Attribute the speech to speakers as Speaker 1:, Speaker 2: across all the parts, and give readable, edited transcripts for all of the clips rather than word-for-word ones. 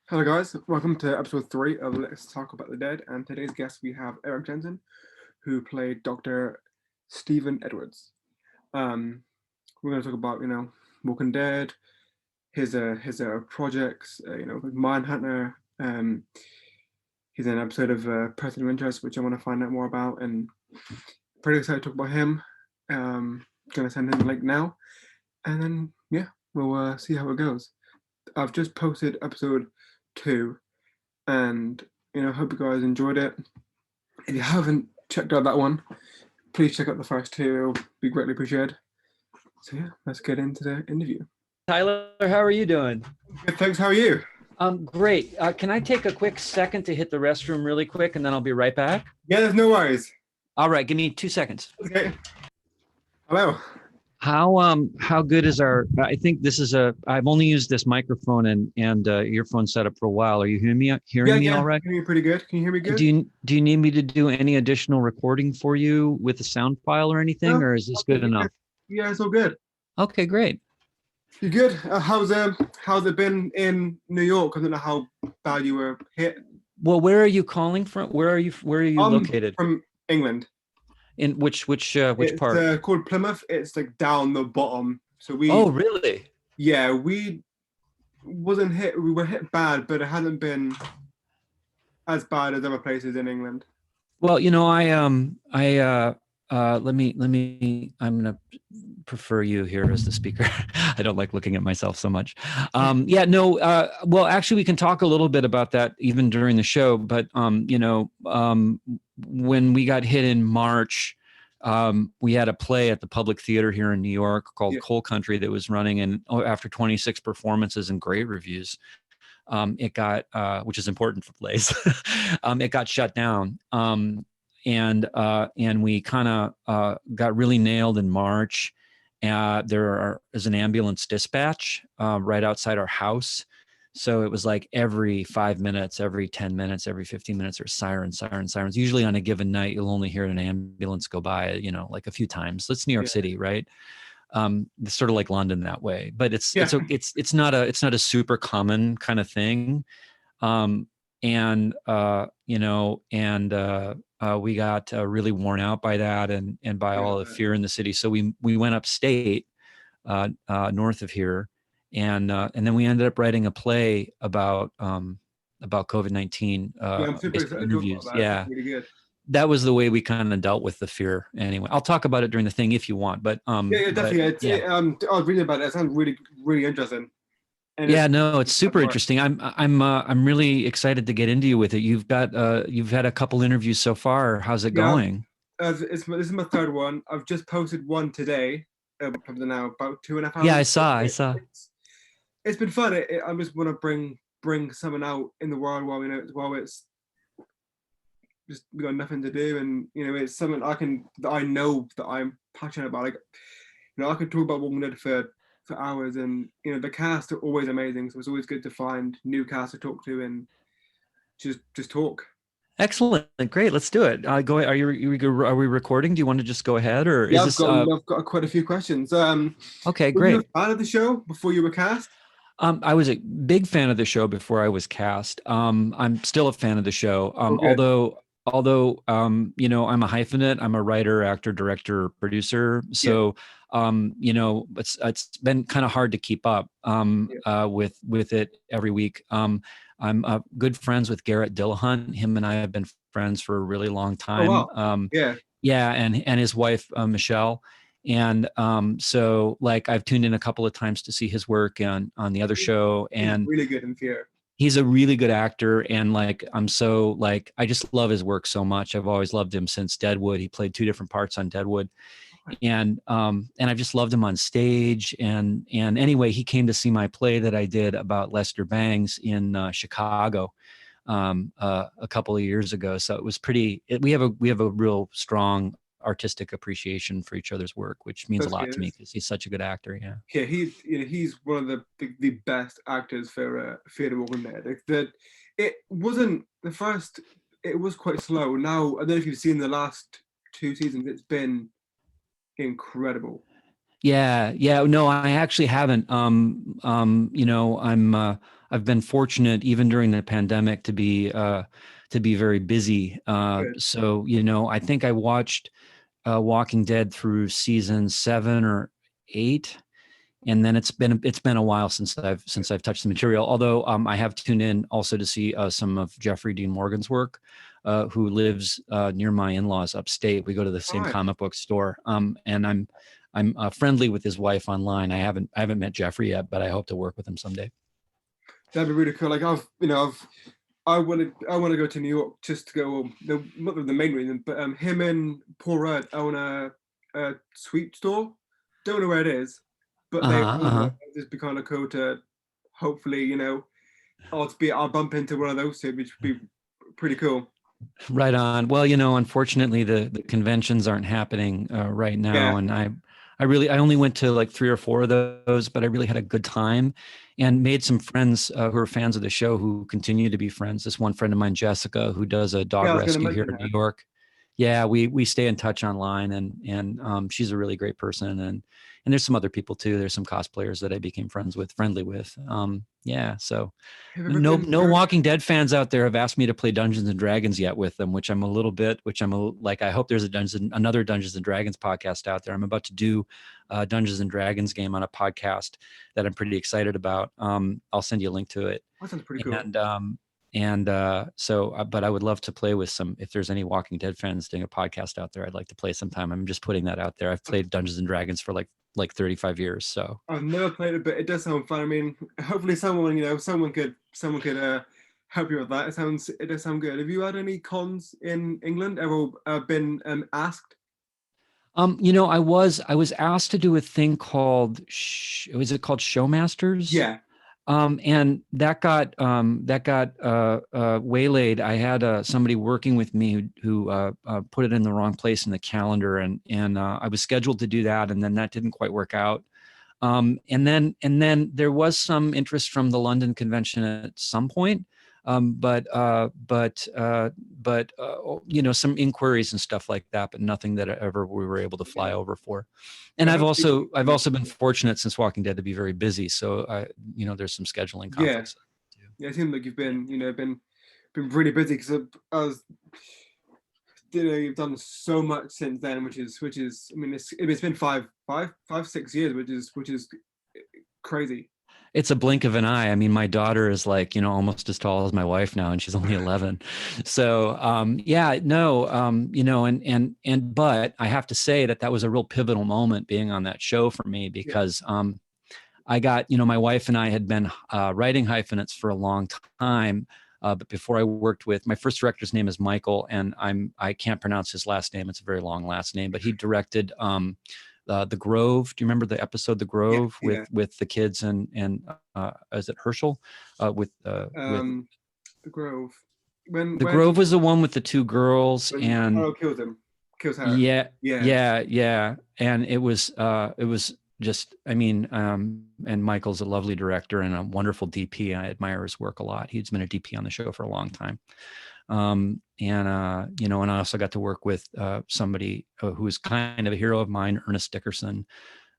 Speaker 1: Hello guys, welcome to episode 3 of Let's Talk About the Dead, and today's guest we have Erik Jensen, who played Dr. Stephen Edwards. We're going to talk about, Walking Dead, his projects, like Mindhunter. He's in an episode of Person of Interest, which I want to find out more about, and pretty excited to talk about him. Going to send him the link now, and then we'll see how it goes. I've just posted episode 2, and hope you guys enjoyed it. If you haven't checked out that one, please check out the first 2. It'll be greatly appreciated. So let's get into the interview.
Speaker 2: Tyler, how are you doing?
Speaker 1: Good, thanks. How are you?
Speaker 2: Great. Can I take a quick second to hit the restroom really quick, and then I'll be right back?
Speaker 1: Yeah, there's no worries.
Speaker 2: All right, give me 2 seconds.
Speaker 1: Okay. Hello.
Speaker 2: How good is our? I think this is I've only used this microphone and earphone setup for a while. Are you hearing me? All right?
Speaker 1: Can you hear me pretty good? Can you hear me good?
Speaker 2: Do you need me to do any additional recording for you with a sound file or anything, or is this good enough?
Speaker 1: Yeah, it's all good.
Speaker 2: Okay, great.
Speaker 1: You good? How's it been in New York? I don't know how bad you were hit.
Speaker 2: Well, where are you calling from? Where are you located?
Speaker 1: From England.
Speaker 2: In which part?
Speaker 1: It's called Plymouth. It's like down the bottom. So we.
Speaker 2: Oh, really?
Speaker 1: Yeah, we wasn't hit. We were hit bad, but it hasn't been as bad as other places in England.
Speaker 2: Well, I'm gonna prefer you here as the speaker. I don't like looking at myself so much. Well, actually, we can talk a little bit about that even during the show. But when we got hit in March, we had a play at the Public Theater here in New York called Coal Country that was running, and after 26 performances and great reviews, it got, which is important for plays, it got shut down. And we kind of got really nailed in March. There is an ambulance dispatch right outside our house. So it was like every 5 minutes, every 10 minutes, every 15 minutes, there's sirens. Usually on a given night, you'll only hear an ambulance go by, like a few times. That's New York City, right? It's sort of like London that way, but it's not a super common kind of thing. We got really worn out by that and by all the fear in the city. So we went upstate, north of here, and then we ended up writing a play about COVID-19
Speaker 1: I'm super excited
Speaker 2: interviews.
Speaker 1: About that.
Speaker 2: Yeah,
Speaker 1: really good.
Speaker 2: That was the way we kind of dealt with the fear. Anyway, I'll talk about it during the thing if you want. But
Speaker 1: definitely. I was reading about it. It sounds really, really interesting.
Speaker 2: And it's super interesting. I'm really excited to get into you with it. You've had a couple interviews so far. How's it going?
Speaker 1: This is my 3rd one. I've just posted one today. Probably now about 2.5 hours.
Speaker 2: Yeah, I saw.
Speaker 1: It's been fun. I just want to bring something out in the world while it's just we got nothing to do, and it's something that I know that I'm passionate about. Like, I could talk about Walking Dead for hours, and the cast are always amazing, so it's always good to find new cast to talk to and just talk.
Speaker 2: Excellent, great. Let's do it. Go ahead. Are we recording? Do you want to just go ahead, or is this?
Speaker 1: I've got quite a few questions.
Speaker 2: Okay, great.
Speaker 1: Were you a fan of the show before you were cast?
Speaker 2: I was a big fan of the show before I was cast. I'm still a fan of the show. Although I'm a hyphenate. I'm a writer, actor, director, producer. So it's been kind of hard to keep up with it every week. I'm good friends with Garrett Dillahunt. Him and I have been friends for a really long time.
Speaker 1: Oh, wow.
Speaker 2: And his wife Michelle. And so like I've tuned in a couple of times to see his work on the other show, and
Speaker 1: he's really good in Fear.
Speaker 2: He's a really good actor, and I just love his work so much. I've always loved him since Deadwood. He played 2 different parts on Deadwood, and I've just loved him on stage. And anyway, he came to see my play that I did about Lester Bangs in Chicago a couple of years ago. So it was pretty. We have a real strong artistic appreciation for each other's work, which means a lot to me because he's such a good actor.
Speaker 1: Yeah, he's one of the best actors for Fear the Walking Dead. It wasn't the first. It was quite slow. Now I don't know if you've seen the last 2 seasons. It's been incredible.
Speaker 2: Yeah, yeah. No, I actually haven't. I've been fortunate even during the pandemic to be very busy.
Speaker 1: Good.
Speaker 2: So, I think I watched Walking Dead through season 7 or 8, and then it's been a while since I've touched the material. Although I have tuned in also to see some of Jeffrey Dean Morgan's work, who lives near my in-laws upstate. We go to the
Speaker 1: All
Speaker 2: same
Speaker 1: right.
Speaker 2: comic book store, and I'm friendly with his wife online. I haven't met Jeffrey yet, but I hope to work with him someday.
Speaker 1: That'd be really cool. Like I want to go to New York just to go. No, not the main reason, but him and Paul Rudd own a sweet store. Don't know where it is, but they
Speaker 2: Uh-huh,
Speaker 1: own
Speaker 2: uh-huh.
Speaker 1: it. It'd be kind of cool to hopefully, I'll bump into one of those two, which would be pretty cool.
Speaker 2: Right on. Well, unfortunately, the conventions aren't happening right now,
Speaker 1: Yeah,
Speaker 2: and I only went to like 3 or 4 of those, but I really had a good time, and made some friends who are fans of the show who continue to be friends. This one friend of mine, Jessica, who does a
Speaker 1: yeah.
Speaker 2: dog
Speaker 1: I was gonna
Speaker 2: rescue here
Speaker 1: mention
Speaker 2: in New
Speaker 1: her.
Speaker 2: York. Yeah, we stay in touch online, and she's a really great person, and there's some other people too. There's some cosplayers that I became friendly with. Yeah, so.
Speaker 1: Have you ever been
Speaker 2: No
Speaker 1: to?
Speaker 2: Walking Dead fans out there have asked me to play Dungeons and Dragons yet with them, which like, I hope there's another Dungeons and Dragons podcast out there. I'm about to do a Dungeons and Dragons game on a podcast that I'm pretty excited about. I'll send you a link to it.
Speaker 1: That sounds pretty cool.
Speaker 2: But I would love to play with if there's any Walking Dead fans doing a podcast out there, I'd like to play sometime. I'm just putting that out there. I've played Dungeons and Dragons for like 35 years. So.
Speaker 1: I've never played it, but it does sound fun. I mean, hopefully someone could help you with that. It does sound good. Have you had any cons in England ever been asked?
Speaker 2: I was asked to do a thing called was it called Showmasters?
Speaker 1: Yeah,
Speaker 2: And that got waylaid. I had somebody working with me who put it in the wrong place in the calendar, and I was scheduled to do that, and then that didn't quite work out. And then there was some interest from the London convention at some point, but some inquiries and stuff like that, but nothing that ever we were able to fly over for. And
Speaker 1: I
Speaker 2: I've
Speaker 1: know
Speaker 2: also
Speaker 1: people.
Speaker 2: I've also been fortunate since Walking Dead to be very busy, so there's some scheduling
Speaker 1: Yeah,
Speaker 2: conflicts too.
Speaker 1: yeah. It seems like you've been really busy because I was. You've done so much since then, which is. I mean, it's been 6 years, which is crazy.
Speaker 2: It's a blink of an eye. I mean, my daughter is like, almost as tall as my wife now, and she's only 11. So, yeah, no, but I have to say that was a real pivotal moment being on that show for me,
Speaker 1: Yeah.
Speaker 2: because I got, my wife and I had been writing hyphenates for a long time. But before I worked with, my first director's name is Michael, and I can't pronounce his last name. It's a very long last name, but he directed The Grove. Do you remember the episode The
Speaker 1: Yeah,
Speaker 2: Grove
Speaker 1: yeah.
Speaker 2: with the kids and is it Herschel? With
Speaker 1: The Grove. When
Speaker 2: The
Speaker 1: when
Speaker 2: Grove was the one with the 2 girls,
Speaker 1: when
Speaker 2: and
Speaker 1: Harold kills her.
Speaker 2: yeah,
Speaker 1: Yeah.
Speaker 2: yeah. And it was just, I mean, and Michael's a lovely director and a wonderful DP. I admire his work a lot. He's been a DP on the show for a long time. And I also got to work with somebody who was kind of a hero of mine, Ernest Dickerson.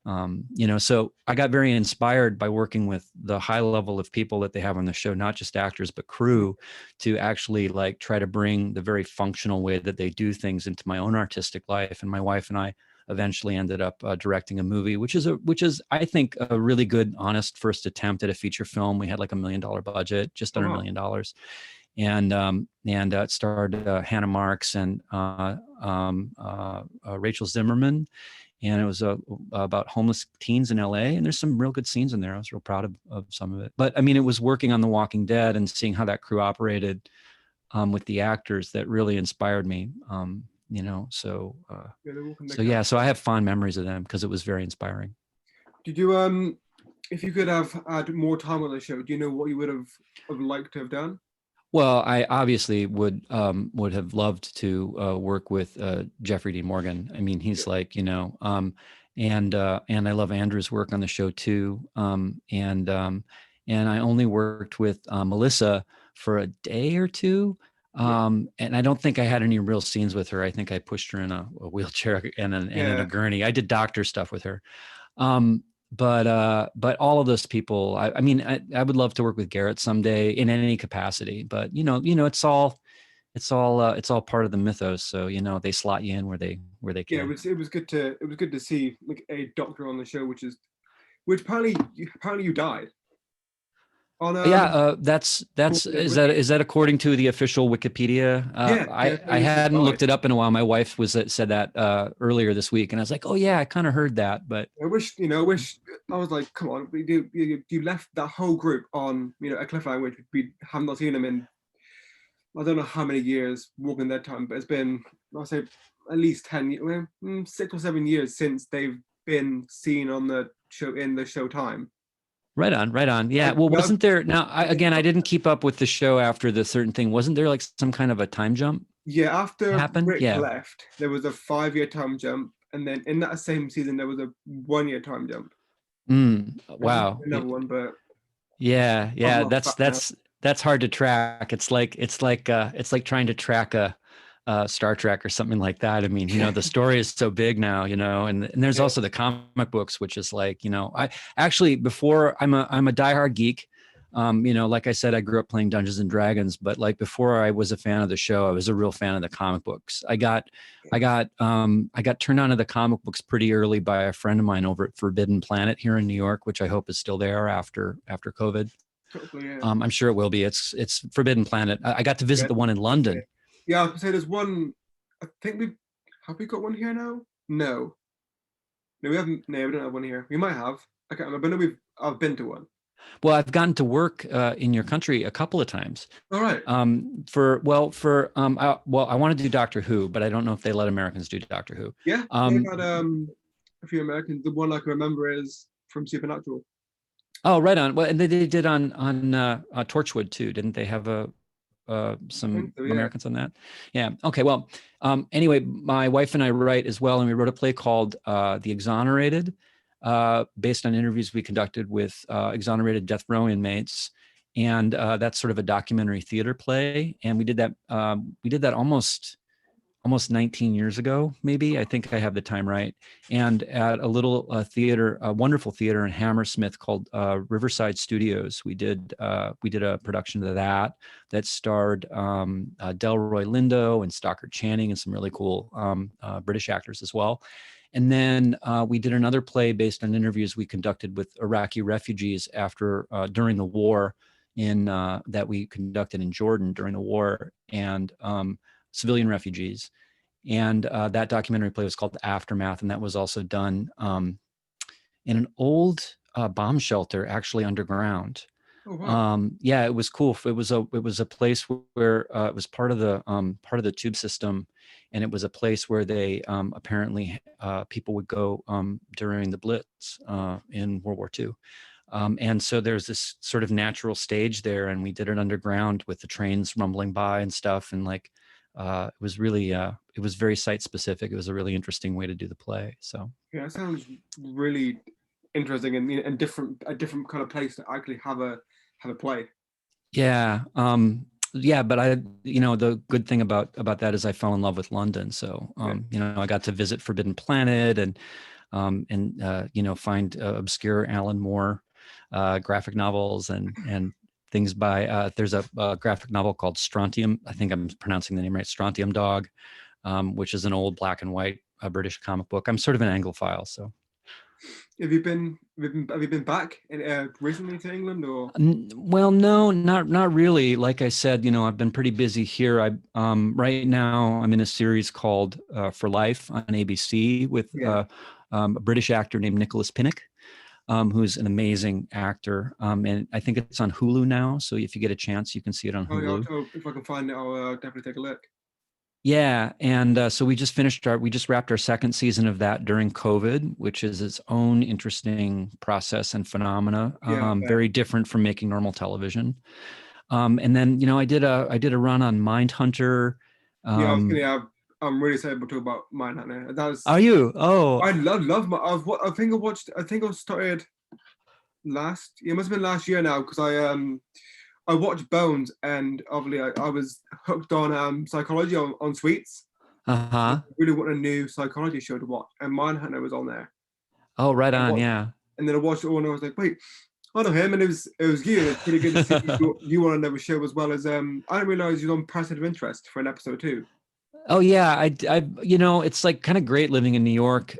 Speaker 2: So I got very inspired by working with the high level of people that they have on the show, not just actors, but crew, to actually like try to bring the very functional way that they do things into my own artistic life. And my wife and I eventually ended up directing a movie, which is I think a really good, honest first attempt at a feature film. We had like $1 million budget, just
Speaker 1: Oh
Speaker 2: under $1
Speaker 1: wow.
Speaker 2: million. And it starred Hannah Marks and Rachel Zimmerman, and it was about homeless teens in LA. And there's some real good scenes in there. I was real proud of some of it. But I mean, it was working on The Walking Dead and seeing how that crew operated with the actors that really inspired me. So
Speaker 1: Yeah, they're walking the
Speaker 2: so
Speaker 1: cat.
Speaker 2: yeah, so I have fond memories of them because it was very inspiring.
Speaker 1: Did you if you could have had more time on the show, do you know what you would have liked to have done?
Speaker 2: Well, I obviously would have loved to work with Jeffrey D. Morgan. I mean, he's like, and I love Andrew's work on the show too. And I only worked with Melissa for a day or two. And I don't think I had any real scenes with her. I think I pushed her in a wheelchair and in a
Speaker 1: Yeah.
Speaker 2: gurney. I did doctor stuff with her. But all of those people, I mean, I would love to work with Garrett someday in any capacity, but it's all part of the mythos. So, they slot you in where they
Speaker 1: Yeah,
Speaker 2: can.
Speaker 1: it was good to see like a doctor on the show, which apparently you died on
Speaker 2: Yeah, that's is that according to the official Wikipedia? I hadn't looked it up in a while. My wife said that earlier this week, and I was like, oh yeah, I kind of heard that, but
Speaker 1: I wish I was like, come on, you left that whole group on a cliffhanger, which we have not seen them in I don't know how many years walking that time, but it's been I'll say at least 10 years, 6 or 7 years since they've been seen on the show in the Showtime.
Speaker 2: Right on. Yeah. Well, wasn't there now? I didn't keep up with the show after the certain thing. Wasn't there like some kind of a time jump?
Speaker 1: Yeah, after
Speaker 2: happened?
Speaker 1: Rick left, there was a 5-year time jump, and then in that same season there was a 1-year time jump.
Speaker 2: Wow.
Speaker 1: Another one, but
Speaker 2: yeah. That's hard to track. It's like trying to track a Star Trek or something like that. I mean, the story is so big now, and there's also the comic books, which is like, I actually, before I'm a diehard geek. Like I said, I grew up playing Dungeons and Dragons, but like before I was a fan of the show, I was a real fan of the comic books. I got turned on to the comic books pretty early by a friend of mine over at Forbidden Planet here in New York, which I hope is still there after COVID.
Speaker 1: yeah.
Speaker 2: I'm sure it will be. It's Forbidden Planet. I got to visit the one in London.
Speaker 1: Yeah, I could say there's one. I think we got one here now. No, we haven't. No, we don't have one here. We might have. I can't remember. No, I've been to one.
Speaker 2: Well, I've gotten to work in your country a couple of times.
Speaker 1: All right.
Speaker 2: I want to do Doctor Who, but I don't know if they let Americans do Doctor Who.
Speaker 1: Yeah, they had a few Americans. The one I can remember is from Supernatural.
Speaker 2: Oh, right on. Well, and they did on Torchwood too, didn't they have some Americans on that? Yeah. Okay. Well, anyway, my wife and I write as well, and we wrote a play called The Exonerated, based on interviews we conducted with exonerated death row inmates, and that's sort of a documentary theater play. And we did that almost 19 years ago, maybe. I think I have the time right. And at a little theater, a wonderful theater in Hammersmith called Riverside Studios, we did a production of that starred Delroy Lindo and Stockard Channing and some really cool British actors as well. And then we did another play based on interviews we conducted with Iraqi refugees during the war that we conducted in Jordan during the war, and civilian refugees. And that documentary play was called Aftermath, and that was also done in an old bomb shelter, actually underground.
Speaker 1: Oh, wow.
Speaker 2: Yeah, it was cool. It was a place where it was part of the tube system, and it was a place where they apparently people would go during the Blitz in World War II. And so there's this sort of natural stage there, and we did it underground with the trains rumbling by and stuff, and like. It was really, it was very site specific. It was a really interesting way to do the play. So
Speaker 1: yeah, it sounds really interesting and a different kind of place to actually have a play.
Speaker 2: Yeah, yeah. But the good thing about that is I fell in love with London. So I got to visit Forbidden Planet and find obscure Alan Moore graphic novels and things by there's a graphic novel called Strontium. I think I'm pronouncing the name right. Strontium Dog, which is an old black and white British comic book. I'm sort of an Anglophile, so.
Speaker 1: Have you been back recently to England or?
Speaker 2: Well, no, not really. Like I said, I've been pretty busy here. Right now I'm in a series called For Life on ABC with a British actor named Nicholas Pinnock. Who's an amazing actor. And I think it's on Hulu now. So if you get a chance, you can see it on Hulu.
Speaker 1: Yeah, if I can find it, I'll definitely take a look.
Speaker 2: Yeah. And so we just wrapped our second season of that during COVID, which is its own interesting process and phenomena. Very different from making normal television. And then, I did a run on Mindhunter.
Speaker 1: I'm really excited to talk about Mindhunter.
Speaker 2: Are you? Oh,
Speaker 1: I love my. I think I started last. It must have been last year now because I watched Bones and obviously I was hooked on psychology on Sweets.
Speaker 2: I
Speaker 1: really want a new psychology show to watch, and Mindhunter was on there.
Speaker 2: Oh, right
Speaker 1: I
Speaker 2: on.
Speaker 1: watched,
Speaker 2: Yeah.
Speaker 1: and then I watched it all, and I was like, wait, I know him, and it was you. And it's pretty good to see you on another show as well as I didn't realize you were on Person of Interest for an episode too.
Speaker 2: Oh yeah, it's like kind of great living in New York.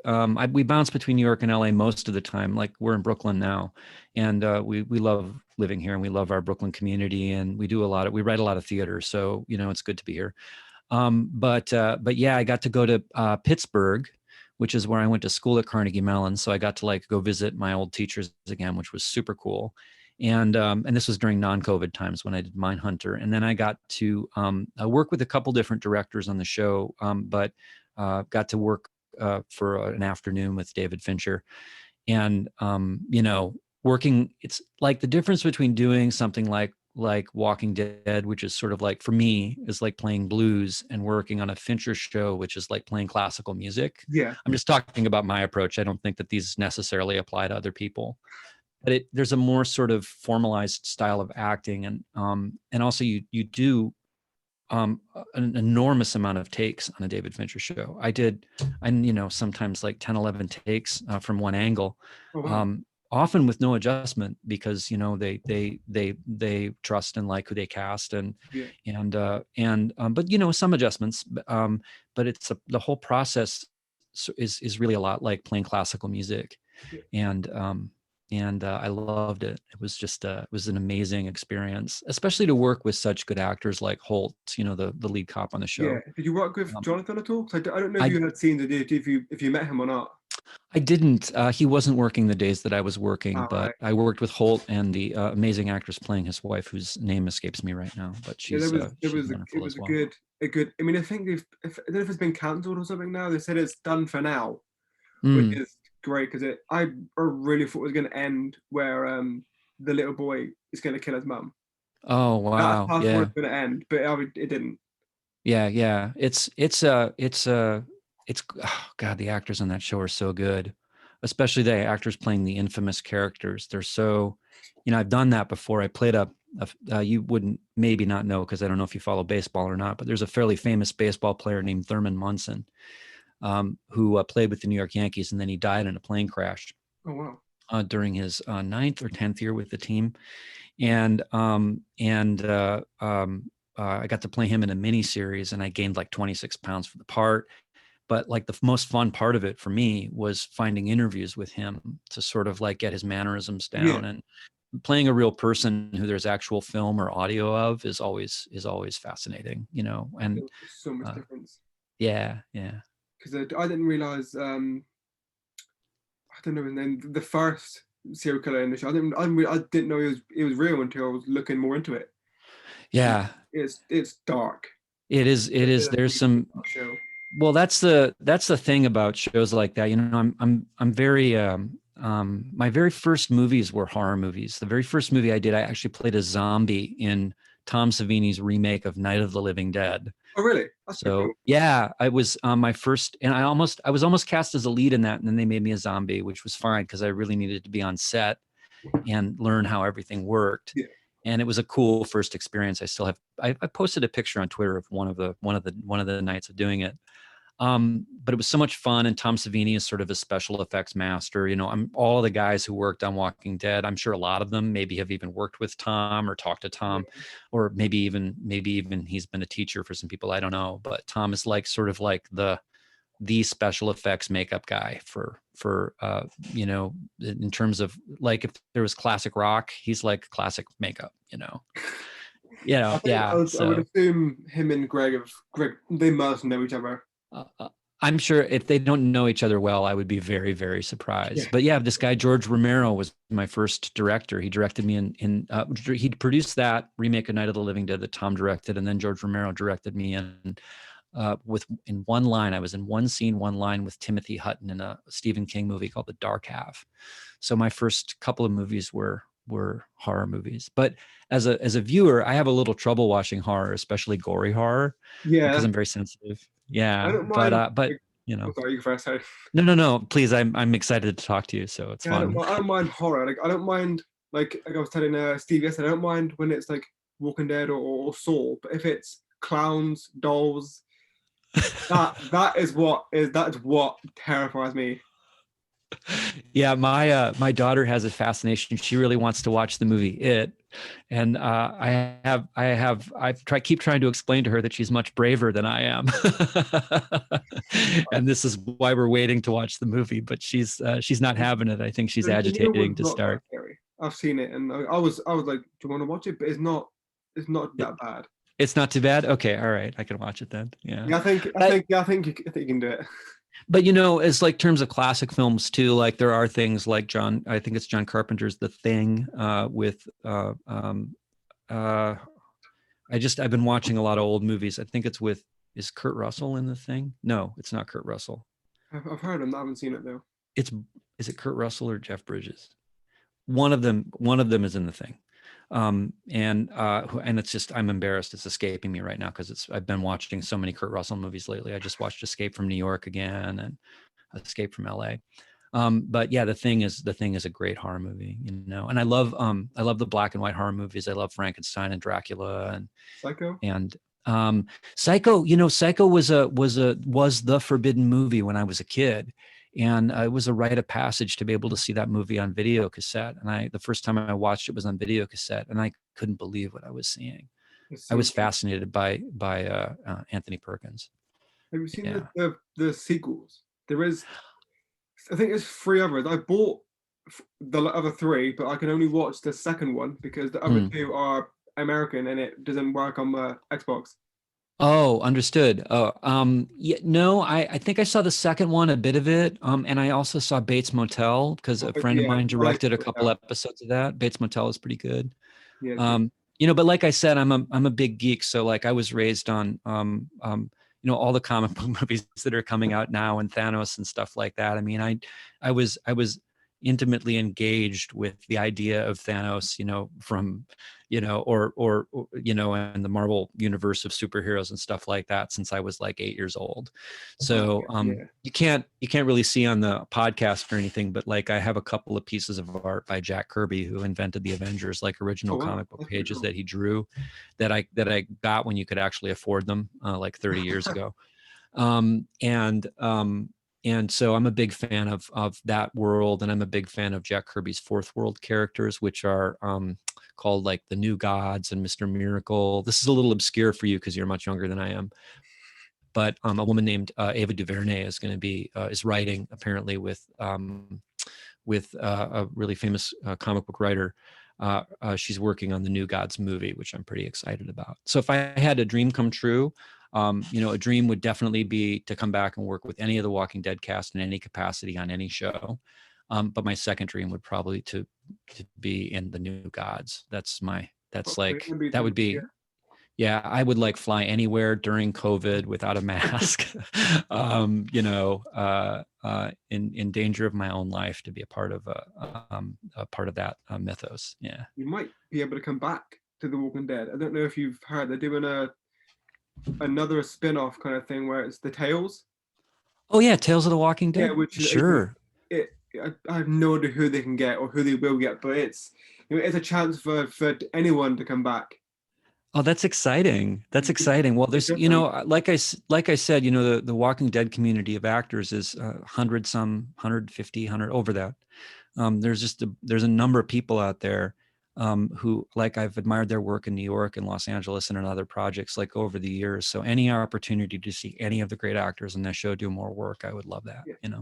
Speaker 2: We bounce between New York and LA most of the time. Like we're in Brooklyn now, and we love living here, and we love our Brooklyn community, and we write a lot of theater, so it's good to be here. But yeah, I got to go to Pittsburgh, which is where I went to school at Carnegie Mellon. So I got to like go visit my old teachers again, which was super cool. And this was during non-COVID times when I did Mindhunter. And then I got to work with a couple different directors on the show, but got to work for an afternoon with David Fincher. And working, it's like the difference between doing something like Walking Dead, which is sort of like, for me, is like playing blues, and working on a Fincher show, which is like playing classical music.
Speaker 1: Yeah.
Speaker 2: I'm just talking about my approach. I don't think that these necessarily apply to other people, but there's a more sort of formalized style of acting, and also you do an enormous amount of takes on a David Fincher show. I sometimes like 10, 11 takes from one angle.
Speaker 1: Oh, wow.
Speaker 2: Often with no adjustment, because they trust and like who they cast, and
Speaker 1: Yeah.
Speaker 2: but some adjustments, but it's the whole process is really a lot like playing classical music.
Speaker 1: Yeah.
Speaker 2: And I loved it. It was just it was an amazing experience, especially to work with such good actors like Holt, the lead cop on the
Speaker 1: Yeah.
Speaker 2: show.
Speaker 1: Did you work with Jonathan at all? 'Cause I don't know if
Speaker 2: I
Speaker 1: you had seen if you met him or not.
Speaker 2: I didn't. He wasn't working the days that I was working,
Speaker 1: All
Speaker 2: but
Speaker 1: right.
Speaker 2: I worked with Holt and the amazing actress playing his wife, whose name escapes me right now, but
Speaker 1: Yeah,
Speaker 2: she's she's
Speaker 1: it
Speaker 2: wonderful
Speaker 1: was
Speaker 2: as well.
Speaker 1: a good. I mean, I think if I don't know if it's been cancelled or something now. They said it's done for now, which
Speaker 2: Mm.
Speaker 1: is great because I really thought it was going to end where the little boy is going to kill his mum.
Speaker 2: Oh
Speaker 1: That's
Speaker 2: wow,
Speaker 1: how I thought
Speaker 2: yeah,
Speaker 1: it was going to end, but it didn't.
Speaker 2: yeah. It's oh God, the actors on that show are so good, especially the actors playing the infamous characters. They're so, I've done that before. I played you wouldn't maybe not know, because I don't know if you follow baseball or not, but there's a fairly famous baseball player named Thurman Munson, who played with the New York Yankees, and then he died in a plane crash
Speaker 1: Oh wow.
Speaker 2: during his ninth or 10th year with the team. And I got to play him in a mini series, and I gained like 26 pounds for the part. But like the most fun part of it for me was finding interviews with him to sort of like get his mannerisms
Speaker 1: Yeah.
Speaker 2: down. And playing a real person who there's actual film or audio of is always fascinating, and
Speaker 1: There's so much
Speaker 2: uh,
Speaker 1: difference
Speaker 2: yeah.
Speaker 1: because I didn't realize. I don't know his name. The first serial killer in the show. I didn't know it was real until I was looking more into it.
Speaker 2: Yeah,
Speaker 1: It's dark.
Speaker 2: it is.
Speaker 1: It's a
Speaker 2: There's
Speaker 1: really
Speaker 2: some,
Speaker 1: dark show.
Speaker 2: well, that's the thing about shows like that. I'm very my very first movies were horror movies. The very first movie I did, I actually played a zombie in Tom Savini's remake of Night of the Living Dead.
Speaker 1: Oh really? That's pretty cool.
Speaker 2: So yeah, I was my first, and I was almost cast as a lead in that, and then they made me a zombie, which was fine because I really needed to be on set and learn how everything worked.
Speaker 1: Yeah.
Speaker 2: And it was a cool first experience. I posted a picture on Twitter of one of the nights of doing it. But it was so much fun, and Tom Savini is sort of a special effects master. I'm all the guys who worked on Walking Dead. I'm sure a lot of them maybe have even worked with Tom or talked to Tom, or maybe even he's been a teacher for some people. I don't know, but Tom is like sort of like the special effects makeup guy for in terms of like, if there was classic rock, he's like classic makeup.
Speaker 1: I think
Speaker 2: Yeah.
Speaker 1: I would
Speaker 2: So
Speaker 1: assume him and Greg, they must know each other.
Speaker 2: I'm sure if they don't know each other well, I would be very, very surprised.
Speaker 1: Yeah.
Speaker 2: But yeah, this guy, George Romero, was my first director. He directed me he produced that remake of Night of the Living Dead that Tom directed. And then George Romero directed me in one line. I was in one scene, one line with Timothy Hutton in a Stephen King movie called The Dark Half. So my first couple of movies were horror movies. But as a viewer, I have a little trouble watching horror, especially gory horror, because
Speaker 1: Yeah.
Speaker 2: I'm very sensitive.
Speaker 1: I
Speaker 2: Yeah,
Speaker 1: don't mind.
Speaker 2: but
Speaker 1: Oh, sorry, you first. Sorry.
Speaker 2: no, please. I'm excited to talk to you, so it's
Speaker 1: Yeah,
Speaker 2: fun.
Speaker 1: I don't mind horror. Like I don't mind like I was telling Steve yesterday. I don't mind when it's like Walking Dead or Saw, but if it's clowns, dolls, that's what terrifies me.
Speaker 2: Yeah, my daughter has a fascination. She really wants to watch the movie It, and keep trying to explain to her that she's much braver than I am, and this is why we're waiting to watch the movie. But she's not having it. I think she's
Speaker 1: The new
Speaker 2: agitating
Speaker 1: one's
Speaker 2: to
Speaker 1: not that
Speaker 2: start.
Speaker 1: scary. I've seen it, and I was like, "Do you want to watch it?" But it's not that bad.
Speaker 2: It's not too bad. Okay, all right, I can watch it then. Yeah,
Speaker 1: Yeah, I think you can do it.
Speaker 2: but as like terms of classic films too, like there are things like I think it's John Carpenter's The Thing, with I've been watching a lot of old movies. I think it's is Kurt Russell in The Thing? No, it's not Kurt Russell.
Speaker 1: I've heard him. I haven't seen it though.
Speaker 2: Is it Kurt Russell or Jeff Bridges? One of them is in The Thing. And it's just, I'm embarrassed. It's escaping me right now because I've been watching so many Kurt Russell movies lately. I just watched Escape from New York again and Escape from LA. But yeah, The Thing is a great horror movie, and I love the black and white horror movies. I love Frankenstein and Dracula and
Speaker 1: Psycho.
Speaker 2: And Psycho, Psycho was the forbidden movie when I was a kid. And it was a rite of passage to be able to see that movie on video cassette. And the first time I watched it was on video cassette, and I couldn't believe what I was seeing. I was fascinated by Anthony Perkins.
Speaker 1: Have you seen the sequels? There is, I think there's 3 others. I bought the other 3, but I can only watch the second one because the other 2 are American and it doesn't work on the Xbox.
Speaker 2: Oh, understood. Oh, yeah, no, I think I saw the second one, a bit of it. And I also saw Bates Motel because a friend of mine directed a couple episodes of that. Bates Motel is pretty good.
Speaker 1: Yeah.
Speaker 2: But like I said, I'm a big geek. So like I was raised on, all the comic book movies that are coming out now and Thanos and stuff like that. I mean, I was intimately engaged with the idea of Thanos, from, or in the Marvel universe of superheroes and stuff like that since I was like 8 years old. So you can't really see on the podcast or anything, but like I have a couple of pieces of art by Jack Kirby, who invented the Avengers, like original comic book pages that he drew that I got when you could actually afford them, like 30 years ago. And so I'm a big fan of that world, and I'm a big fan of Jack Kirby's Fourth World characters, which are called like the New Gods and Mr. Miracle. This is a little obscure for you because you're much younger than I am. But a woman named Ava DuVernay is going to be is writing apparently with a really famous comic book writer. She's working on the New Gods movie, which I'm pretty excited about. So if I had a dream come true, a dream would definitely be to come back and work with any of the Walking Dead cast in any capacity on any show. But my second dream would probably to be in the New Gods. That would be, yeah, I would like fly anywhere during COVID without a mask, in danger of my own life to be a part of that mythos. Yeah.
Speaker 1: You might be able to come back to The Walking Dead. I don't know if you've heard, they're doing another spin-off kind of thing where it's the Tales.
Speaker 2: Oh yeah, Tales of the Walking Dead.
Speaker 1: Yeah, which
Speaker 2: sure.
Speaker 1: I have no idea who they can get or who they will get, but it's a chance for anyone to come back.
Speaker 2: Oh, that's exciting. That's exciting. Well, there's, like I said, the Walking Dead community of actors is 150, over that. There's a number of people out there who, like, I've admired their work in New York and Los Angeles and in other projects like over the years. So any opportunity to see any of the great actors in their show do more work, I would love that. Yeah.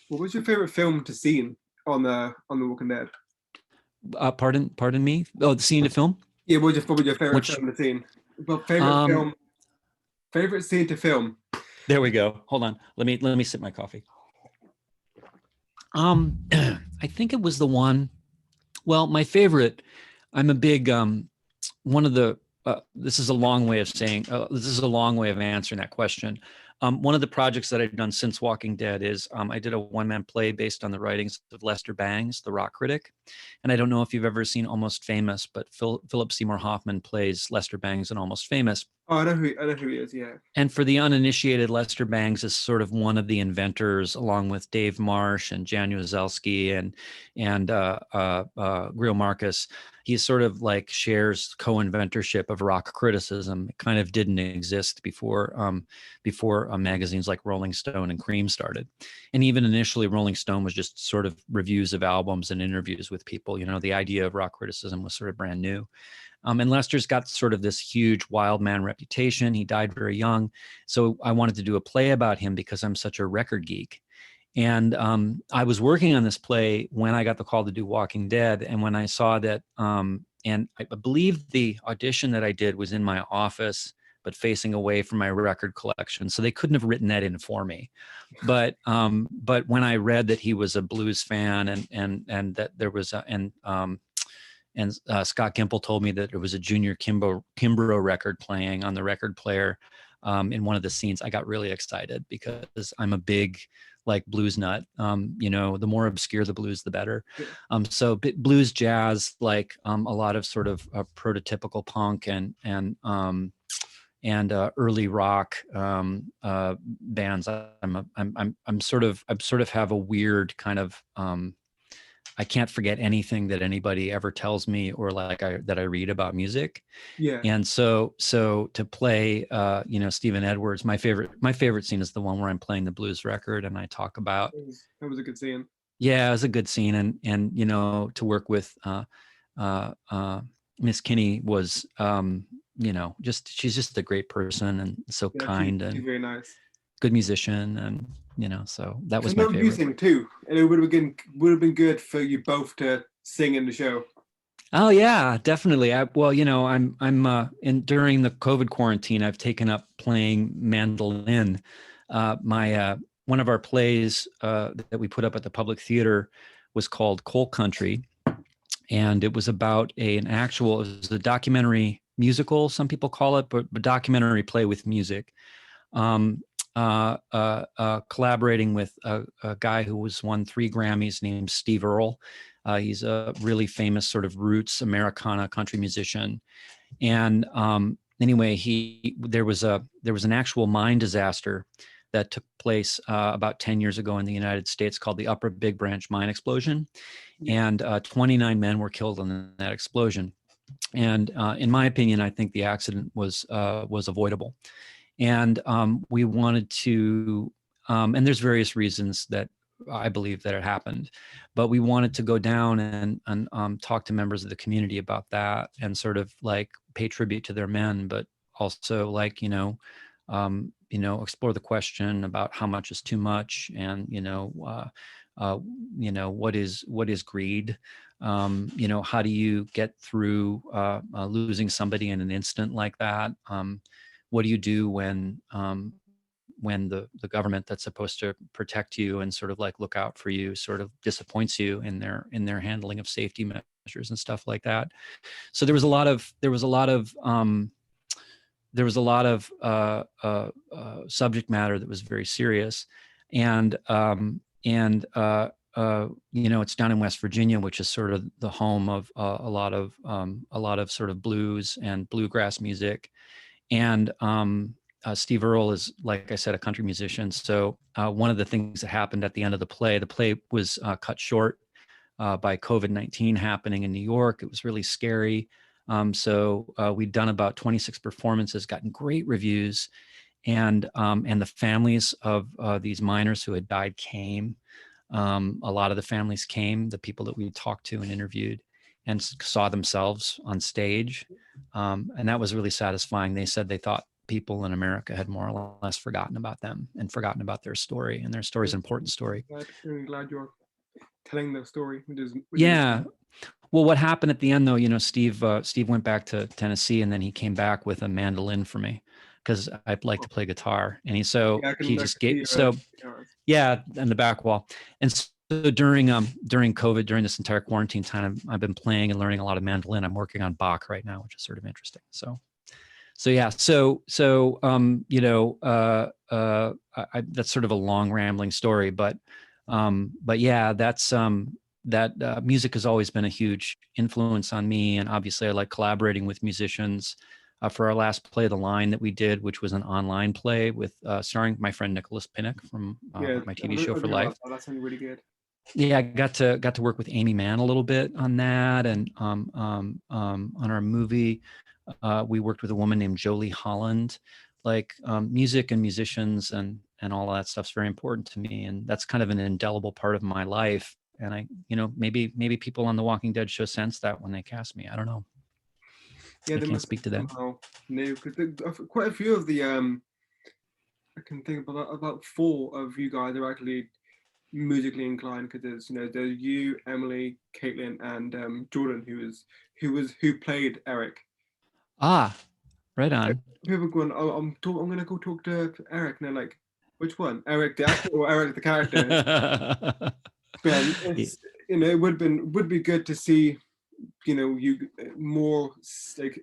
Speaker 1: What was your favorite film to see on the Walking Dead?
Speaker 2: Pardon me? Oh, the scene to film?
Speaker 1: Yeah, what was your favorite film to see? Well, favorite scene to film.
Speaker 2: There we go. Hold on. Let me sip my coffee. I think it was the one. Well, my favorite. I'm a big one of the. This is a long way of saying. This is a long way of answering that question. One of the projects that I've done since Walking Dead is I did a one-man play based on the writings of Lester Bangs, the rock critic. And I don't know if you've ever seen Almost Famous, but Philip Seymour Hoffman plays Lester Bangs in Almost Famous.
Speaker 1: Oh, I know who he is. Yeah.
Speaker 2: And for the uninitiated, Lester Bangs is sort of one of the inventors, along with Dave Marsh and Jan Uzelski and Greil Marcus. He sort of like shares co-inventorship of rock criticism. It kind of didn't exist before magazines like Rolling Stone and Cream started. And even initially, Rolling Stone was just sort of reviews of albums and interviews with people. You know, the idea of rock criticism was sort of brand new. And Lester's got sort of this huge wild man reputation. He died very young. So I wanted to do a play about him because I'm such a record geek. And I was working on this play when I got the call to do Walking Dead. And when I saw that, and I believe the audition that I did was in my office, but facing away from my record collection. So they couldn't have written that in for me. But when I read that he was a blues fan and that there was Scott Gimple told me that there was a Junior Kimbrough record playing on the record player in one of the scenes, I got really excited because I'm a big like blues nut. You know, the more obscure the blues, the better. So blues, jazz, like a lot of sort of prototypical punk and early rock bands. I'm sort of have a weird kind of I can't forget anything that anybody ever tells me or that I read about music.
Speaker 1: Yeah.
Speaker 2: And so to play, Stephen Edwards, my favorite scene is the one where I'm playing the blues record and I talk about.
Speaker 1: That was a good scene.
Speaker 2: Yeah, it was a good scene. And to work with Miss Kinney was, she's just a great person and so kind
Speaker 1: she's
Speaker 2: and
Speaker 1: very nice.
Speaker 2: Good musician. And, so that was my favorite.
Speaker 1: Music too. And it would have been good for you both to sing in the show.
Speaker 2: Oh yeah, definitely. I'm during the COVID quarantine, I've taken up playing mandolin. One of our plays that we put up at the Public Theater was called Coal Country, and it was about it was a documentary musical, some people call it, but a documentary play with music. Collaborating with a guy who won 3 Grammys named Steve Earle. He's a really famous sort of roots Americana country musician. And anyway, there was an actual mine disaster that took place about 10 years ago in the United States called the Upper Big Branch mine explosion. And 29 men were killed in that explosion. And in my opinion, I think the accident was avoidable. And we wanted to, and there's various reasons that I believe that it happened, but we wanted to go down and talk to members of the community about that and sort of like pay tribute to their men, but also like, explore the question about how much is too much and, what is greed? How do you get through losing somebody in an instant like that? What do you do when the government that's supposed to protect you and sort of like look out for you sort of disappoints you in their handling of safety measures and stuff like that? So there was a lot of subject matter that was very serious, and it's down in West Virginia, which is sort of the home of a lot of sort of blues and bluegrass music. And Steve Earle is, like I said, a country musician. So one of the things that happened at the end of the play was cut short by COVID-19 happening in New York. It was really scary. So we'd done about 26 performances, gotten great reviews, and the families of these miners who had died came. A lot of the families came, the people that we talked to and interviewed, and saw themselves on stage. And that was really satisfying. They said they thought people in America had more or less forgotten about them and forgotten about their story, and their story is an important story.
Speaker 1: I'm glad you're telling the story.
Speaker 2: Yeah. Well, what happened at the end though, Steve went back to Tennessee, and then he came back with a mandolin for me because I'd like to play guitar. And he just gave, yeah, on the back wall. And so during COVID, during this entire quarantine time, I've been playing and learning a lot of mandolin. I'm working on Bach right now, which is sort of interesting. So yeah. That's sort of a long rambling story, but yeah, that's music has always been a huge influence on me, and obviously I like collaborating with musicians. For our last play, The Line, that we did, which was an online play with starring my friend Nicholas Pinnock from my TV show For Life.
Speaker 1: That sounded really good.
Speaker 2: Yeah, I got to work with Amy Mann a little bit on that, and on our movie, we worked with a woman named Jolie Holland. Like music and musicians and all that stuff's very important to me, and that's kind of an indelible part of my life. And I, maybe people on The Walking Dead show sense that when they cast me. I don't know.
Speaker 1: Yeah,
Speaker 2: I can't speak to that.
Speaker 1: No, because quite a few of the I can think about 4 of you guys are actually musically inclined, because there's you, Emily, Caitlin, and Jordan, who played Eric.
Speaker 2: Ah, right on.
Speaker 1: People going, oh, I'm gonna go talk to Eric, and they're like, which one, Eric the actor or Eric the character? Man, it's it would be good to see you more like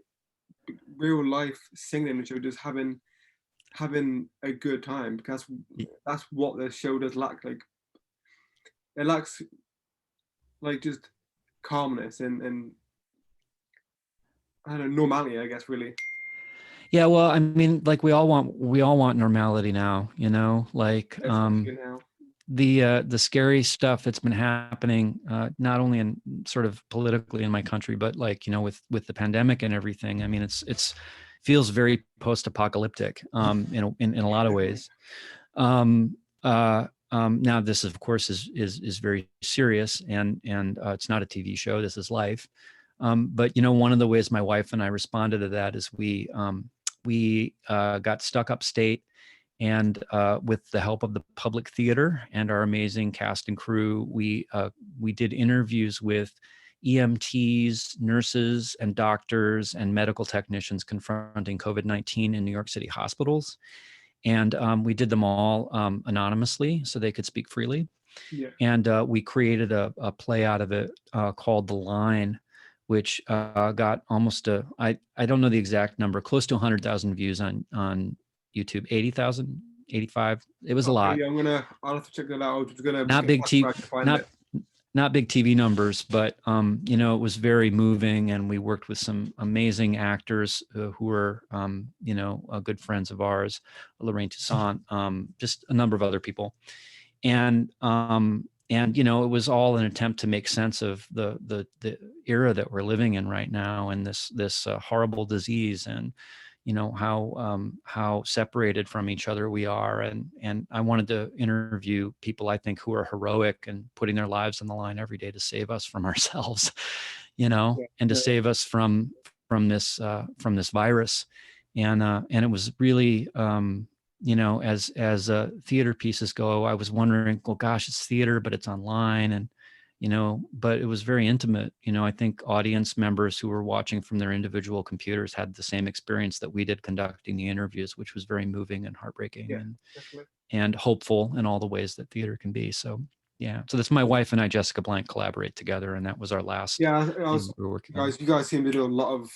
Speaker 1: real life singing and show, just having a good time, because that's what the show does lack. Like it lacks like just calmness and I don't know, normality, I guess, really.
Speaker 2: Yeah, well, I mean, like we all want normality now, like the scary stuff that's been happening, not only in sort of politically in my country, but like, with the pandemic and everything. I mean, it's feels very post-apocalyptic in a lot of ways. Now this of course is very serious, and it's not a TV show. This is life. But one of the ways my wife and I responded to that is we got stuck upstate, and with the help of the Public Theater and our amazing cast and crew, we did interviews with EMTs, nurses, and doctors and medical technicians confronting COVID-19 in New York City hospitals. And we did them all anonymously so they could speak freely.
Speaker 1: Yeah.
Speaker 2: And we created a play out of it called The Line, which got almost I don't know the exact number, close to 100,000 views on YouTube, 80,000, 85. It was a lot.
Speaker 1: Yeah, I'll have to check that out.
Speaker 2: Not big TV, not big TV numbers, but it was very moving, and we worked with some amazing actors who were good friends of ours, Lorraine Toussaint, just a number of other people, and it was all an attempt to make sense of the era that we're living in right now, and this horrible disease, and how separated from each other we are. And I wanted to interview people I think who are heroic and putting their lives on the line every day to save us from ourselves, and to save us from this virus. And it was really, as theater pieces go, I was wondering, well, gosh, it's theater, but it's online, and but it was very intimate. I think audience members who were watching from their individual computers had the same experience that we did conducting the interviews, which was very moving and heartbreaking, and hopeful in all the ways that theater can be. So yeah, so that's my wife and I, Jessica Blank, collaborate together, and that was our last.
Speaker 1: Yeah, you guys seem to do a lot of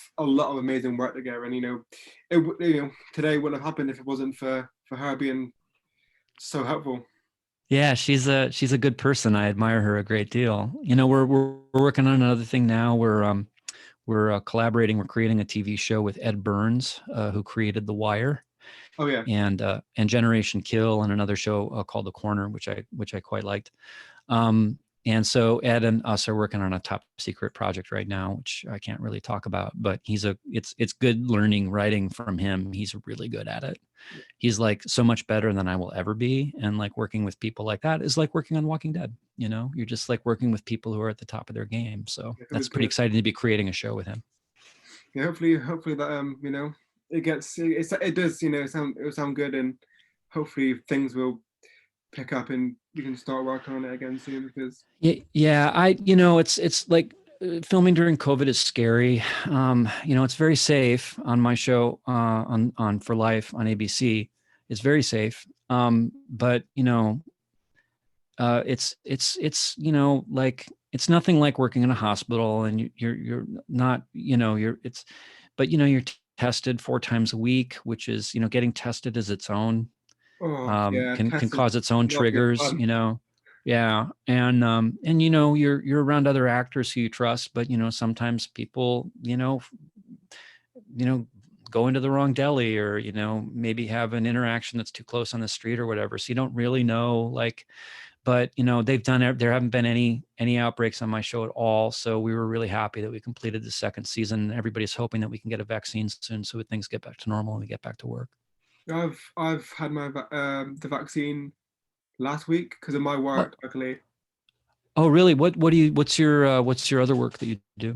Speaker 1: amazing work together, and today wouldn't have happened if it wasn't for her being so helpful.
Speaker 2: Yeah, she's a good person. I admire her a great deal. We're working on another thing now. We're collaborating. We're creating a TV show with Ed Burns, who created The Wire.
Speaker 1: Oh yeah.
Speaker 2: And Generation Kill, and another show called The Corner, which I quite liked. And so Ed and us are working on a top secret project right now, which I can't really talk about, but it's good learning writing from him. He's really good at it. He's like so much better than I will ever be. And like working with people like that is like working on Walking Dead. You're just like working with people who are at the top of their game. So that's pretty exciting to be creating a show with him.
Speaker 1: Yeah, hopefully that it does sound good, and hopefully things will pick up and we can start working on it again soon, because
Speaker 2: it's like filming during COVID is scary. It's very safe on my show on For Life on ABC. It's very safe, but it's like it's nothing like working in a hospital, and you're not but you're tested 4 times a week, which is getting tested is its own. Can cause its own triggers, Yeah. And you know, you're around other actors who you trust, but you know, sometimes people, go into the wrong deli, or, you know, maybe have an interaction that's too close on the street or whatever. So you don't really know, like, but you know, there haven't been any outbreaks on my show at all. So we were really happy that we completed the second season. Everybody's hoping that we can get a vaccine soon so things get back to normal and we get back to work.
Speaker 1: I've had my the vaccine last week because of my
Speaker 2: Oh,
Speaker 1: work. Luckily,
Speaker 2: oh really? What's your other work that you do?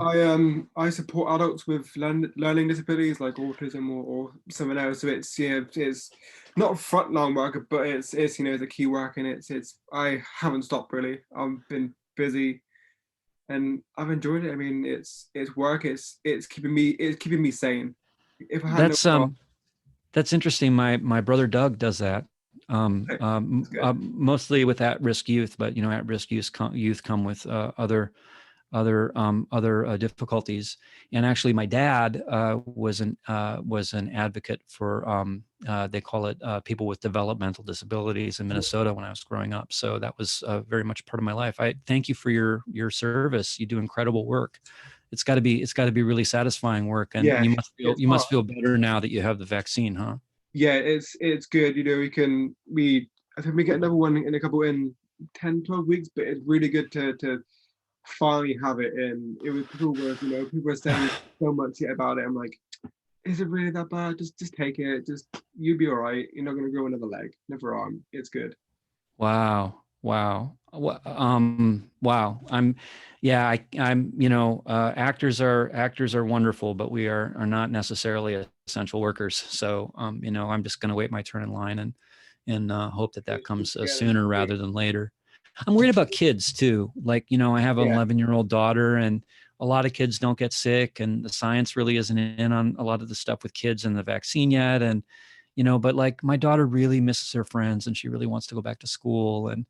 Speaker 1: I support adults with learning disabilities like autism or something else. So it's it's not frontline work, but it's the key work, and it's I haven't stopped really. I've been busy and I've enjoyed it. I mean, it's work. It's keeping me sane. If I had no
Speaker 2: That's
Speaker 1: job,
Speaker 2: that's interesting. My brother Doug does that.
Speaker 1: it's good.
Speaker 2: Mostly with at-risk youth, but you know, at-risk youth come with other difficulties. And actually, my dad was an advocate for they call it people with developmental disabilities in Minnesota when I was growing up. So that was very much part of my life. I thank you for your service. You do incredible work. It's got to be really satisfying work, and
Speaker 1: Yeah, it's
Speaker 2: you
Speaker 1: hard.
Speaker 2: must feel better now that you have the vaccine, huh?
Speaker 1: Yeah, it's good. We I think we get another one in a couple in 10, 12 weeks, but it's really good to finally have it in. It was people were saying so much yet about it. I'm like, is it really that bad? Just take it. Just you'll be all right. You're not gonna grow another leg, another arm. It's good.
Speaker 2: Wow. Wow. Wow. I'm, actors are wonderful, but we are not necessarily essential workers. So, I'm just going to wait my turn in line and hope that comes
Speaker 1: Yeah,
Speaker 2: sooner rather than later. I'm worried about kids too. Like, I have an
Speaker 1: yeah,
Speaker 2: 11-year-old daughter, and a lot of kids don't get sick, and the science really isn't in on a lot of the stuff with kids and the vaccine yet. And, but like my daughter really misses her friends and she really wants to go back to school. And,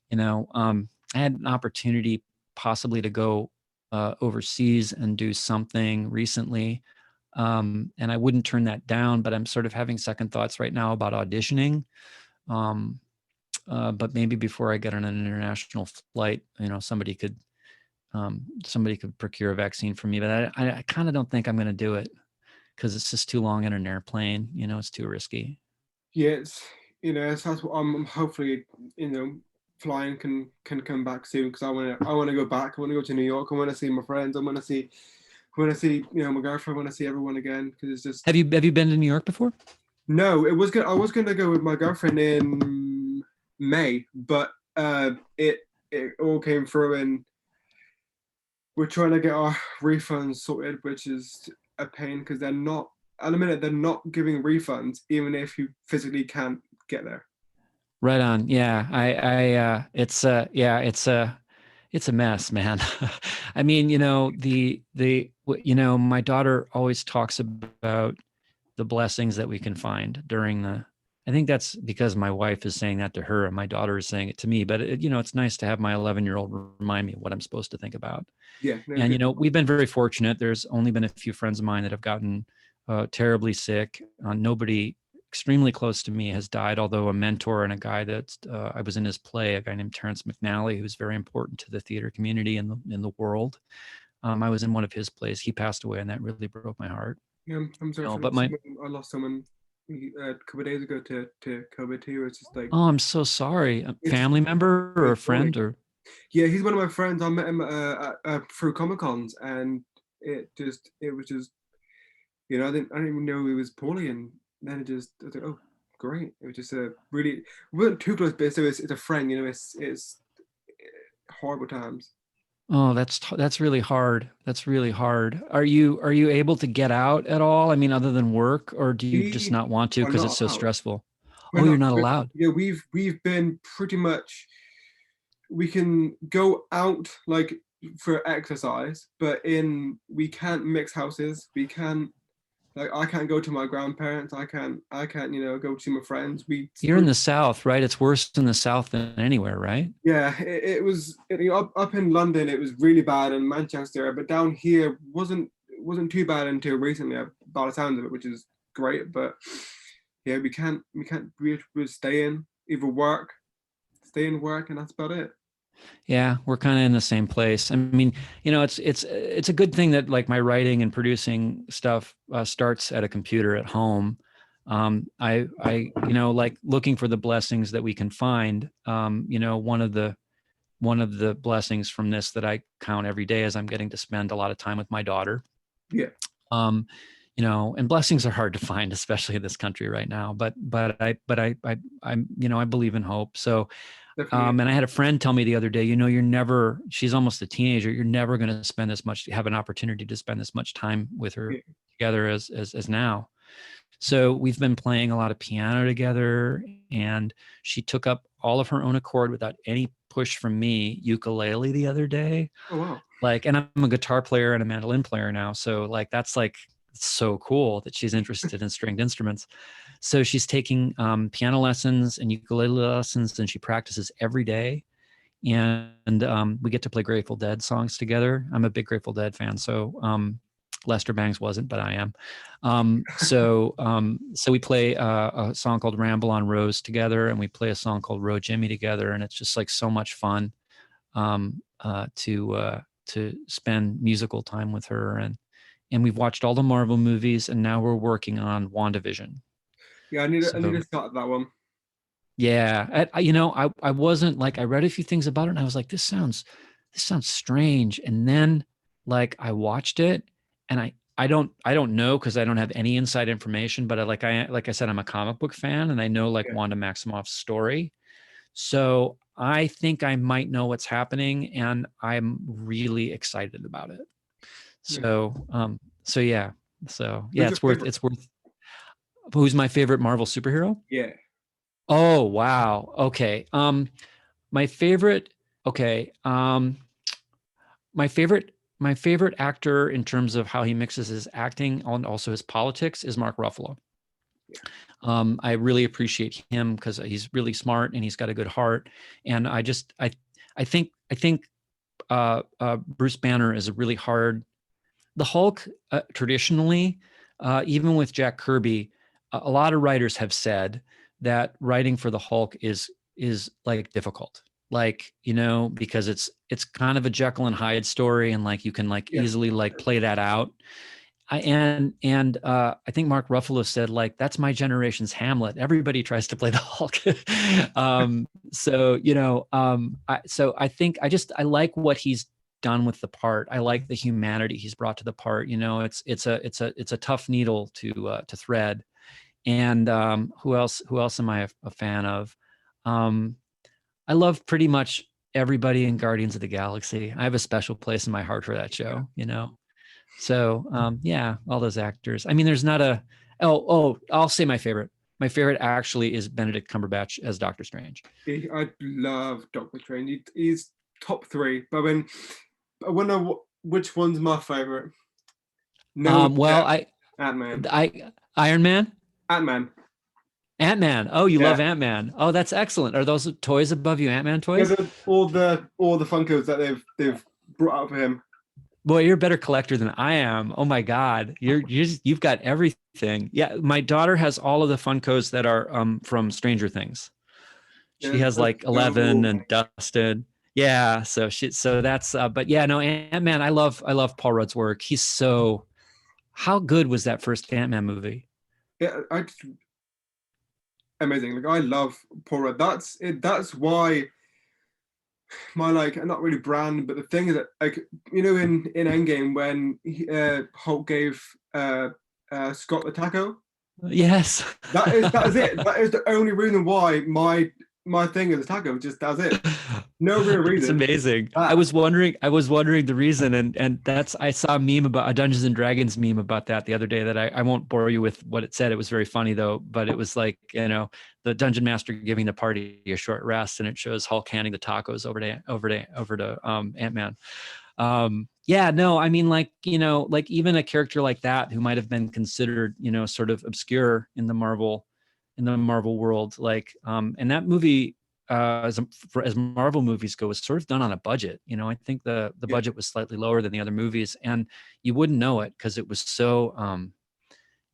Speaker 2: I had an opportunity possibly to go overseas and do something recently. And I wouldn't turn that down, but I'm sort of having second thoughts right now about auditioning. Um, but maybe before I get on an international flight, somebody could procure a vaccine for me. But I kind of don't think I'm going to do it because it's just too long in an airplane. It's too risky.
Speaker 1: yeah. That's what I'm hopefully flying can come back soon because I want to go back. I want to go to New York. I want to see my friends. I want to see my girlfriend. I want to see everyone again because it's just
Speaker 2: Have you been to New York before?
Speaker 1: no. I was gonna go with my girlfriend in May, but it all came through and we're trying to get our refunds sorted, which is a pain because they're not at the minute they're not giving refunds even if you physically can't get there.
Speaker 2: Right on. Yeah. It's a mess, man. I mean, my daughter always talks about the blessings that we can find I think that's because my wife is saying that to her and my daughter is saying it to me, but it's nice to have my 11-year-old remind me what I'm supposed to think about.
Speaker 1: Yeah, no,
Speaker 2: And,
Speaker 1: good.
Speaker 2: we've been very fortunate. There's only been a few friends of mine that have gotten terribly sick. Nobody extremely close to me has died, although a mentor and a guy that I was in his play, a guy named Terrence McNally, who's very important to the theater community in the world. I was in one of his plays. He passed away, and that really broke my heart.
Speaker 1: Yeah, I'm sorry for
Speaker 2: But
Speaker 1: lost someone. I lost someone a couple of days ago to COVID too. It's just like
Speaker 2: I'm so sorry. A
Speaker 1: it's just
Speaker 2: family member or a
Speaker 1: appalling.
Speaker 2: friend or
Speaker 1: Yeah, he's one of my friends. I met him through Comic Cons, and it was just I didn't even know he was poorly, and then I was like, oh great. It was just a really we weren't too close, but it's a friend. It's horrible times.
Speaker 2: oh, that's really hard. That's really hard. Are you able to get out at all? I mean, other than work, or do you just
Speaker 1: We
Speaker 2: not want to
Speaker 1: are
Speaker 2: because it's
Speaker 1: not
Speaker 2: so
Speaker 1: allowed.
Speaker 2: stressful?
Speaker 1: We're
Speaker 2: Oh, you're
Speaker 1: not.
Speaker 2: not allowed.
Speaker 1: Yeah, we've been pretty much. We can go out like for exercise, but in we can't mix houses. We can't like I can't go to my grandparents. I can't go to my friends. We
Speaker 2: You're in the South, right? It's worse in the South than anywhere, right?
Speaker 1: Yeah, it was up in London. It was really bad in Manchester, but down here wasn't too bad until recently. By the sound of it, which is great. But yeah, we can't really stay in either work stay and work, and that's about it.
Speaker 2: Yeah, we're kind of in the same place. I mean, it's a good thing that like my writing and producing stuff starts at a computer at home. I like looking for the blessings that we can find. One of the blessings from this that I count every day is I'm getting to spend a lot of time with my daughter.
Speaker 1: Yeah.
Speaker 2: And blessings are hard to find, especially in this country right now. But I believe in hope. So.
Speaker 1: Definitely.
Speaker 2: And I had a friend tell me the other day, she's almost a teenager. You're never going to have an opportunity to spend this much time with her
Speaker 1: Yeah.
Speaker 2: together as now. So we've been playing a lot of piano together, and she took up all of her own accord without any push from me, ukulele the other day.
Speaker 1: Oh wow.
Speaker 2: And I'm a guitar player and a mandolin player now. So that's so cool that she's interested in stringed instruments. So she's taking piano lessons and ukulele lessons, and she practices every day. And we get to play Grateful Dead songs together. I'm a big Grateful Dead fan. So Lester Bangs wasn't, but I am. So we play a song called Ramble on Rose together, and we play a song called Row Jimmy together. And it's just like so much fun to spend musical time with her. And we've watched all the Marvel movies, and now we're working on WandaVision.
Speaker 1: Yeah, I need to start that one.
Speaker 2: Yeah, I wasn't like, I read a few things about it, and I was like, this sounds strange. And then like I watched it, and I don't know, because I don't have any inside information, but like I said, I'm a comic book fan, and I know like Wanda Maximoff's story. So I think I might know what's happening, and I'm really excited about it. So yeah. It's worth. Who's my favorite Marvel superhero?
Speaker 1: Yeah.
Speaker 2: Oh, wow. Okay. My favorite, okay. My favorite actor in terms of how he mixes his acting and also his politics is Mark Ruffalo.
Speaker 1: Yeah.
Speaker 2: I really appreciate him because he's really smart and he's got a good heart. And I think Bruce Banner is a really hard. The Hulk, traditionally, even with Jack Kirby, a lot of writers have said that writing for the Hulk is like difficult, like, because it's kind of a Jekyll and Hyde story, and like you can like easily like play that out. I think Mark Ruffalo said like, that's my generation's Hamlet. Everybody tries to play the Hulk. I think I like what he's done with the part. I like the humanity he's brought to the part. It's a tough needle to thread. And who else am I a fan of? I love pretty much everybody in Guardians of the Galaxy. I have a special place in my heart for that show, So all those actors. I mean, there's not a I'll say my favorite. My favorite actually is Benedict Cumberbatch as Doctor Strange.
Speaker 1: I love Doctor Strange. He's top 3. But I wonder which one's my favorite. No.
Speaker 2: Ant-Man. Iron Man?
Speaker 1: Ant-Man.
Speaker 2: Ant-Man. Oh, you love Ant-Man. Oh, that's excellent. Are those toys above you, Ant-Man toys?
Speaker 1: Yeah, all the Funkos that they've brought out for him.
Speaker 2: Boy, you're a better collector than I am. Oh my God, you've got everything. Yeah, my daughter has all of the Funkos that are from Stranger Things. She has like 11 and Dustin. Yeah, so that's. But yeah, no, Ant-Man. I love Paul Rudd's work. He's so. How good was that first Ant-Man movie?
Speaker 1: Yeah, amazing. Like, I love Paul Rudd. That's it. That's why my not really brand, but the thing is that like in Endgame when Hulk gave Scott the taco.
Speaker 2: Yes.
Speaker 1: that is it. That is the only reason why my thing is a taco. Just that's it. No real reason.
Speaker 2: It's amazing. I was wondering the reason, and I saw a meme about a Dungeons and Dragons meme about that the other day that I won't bore you with what it said. It was very funny though, but it was like, the dungeon master giving the party a short rest, and it shows Hulk handing the tacos over to Ant-Man. I mean, like even a character like that who might have been considered, sort of obscure in the Marvel world, and that movie, as Marvel movies go, was sort of done on a budget. I think the budget was slightly lower than the other movies, and you wouldn't know it because it was so,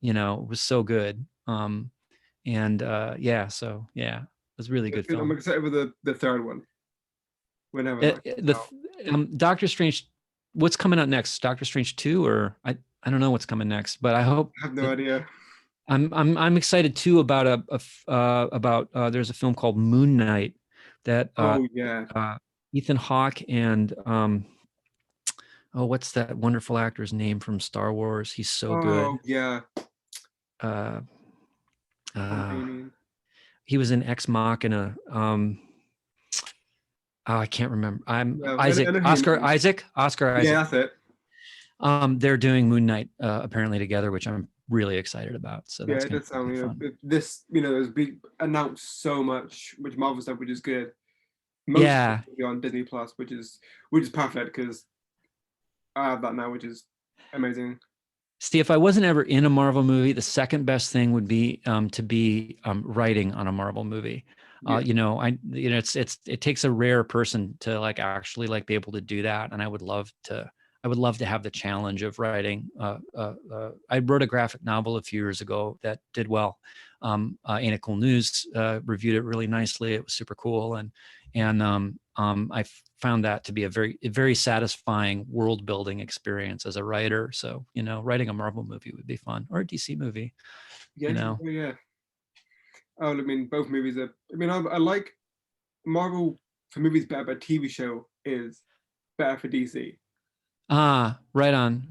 Speaker 2: it was so good. was a really good film.
Speaker 1: I'm excited for the third one. Whenever
Speaker 2: Doctor Strange, what's coming out next? Doctor Strange 2, or I don't know what's coming next, but I hope.
Speaker 1: I have no idea.
Speaker 2: I'm excited too about there's a film called Moon Knight that Ethan Hawke and what's that wonderful actor's name from Star Wars? He's so good.
Speaker 1: Oh yeah.
Speaker 2: He was in Ex Machina. I can't remember. Oscar Isaac.
Speaker 1: Yeah, that's it.
Speaker 2: They're doing Moon Knight apparently together, which I'm really excited about. So that's
Speaker 1: it sounds this has been announced so much, which Marvel stuff, which is good. Most on Disney Plus, which is perfect because I have that now, which is amazing.
Speaker 2: See, if I wasn't ever in a Marvel movie, the second best thing would be to be writing on a Marvel movie. It takes a rare person to actually be able to do that, and I would love to have the challenge of writing. I wrote a graphic novel a few years ago that did well. Ain't It Cool News reviewed it really nicely. It was super cool, and I found that to be a very satisfying world building experience as a writer. So writing a Marvel movie would be fun, or a DC movie.
Speaker 1: Yeah. Oh, I mean, both movies are. I mean, I like Marvel for movies better, but TV show is better for DC.
Speaker 2: Right on.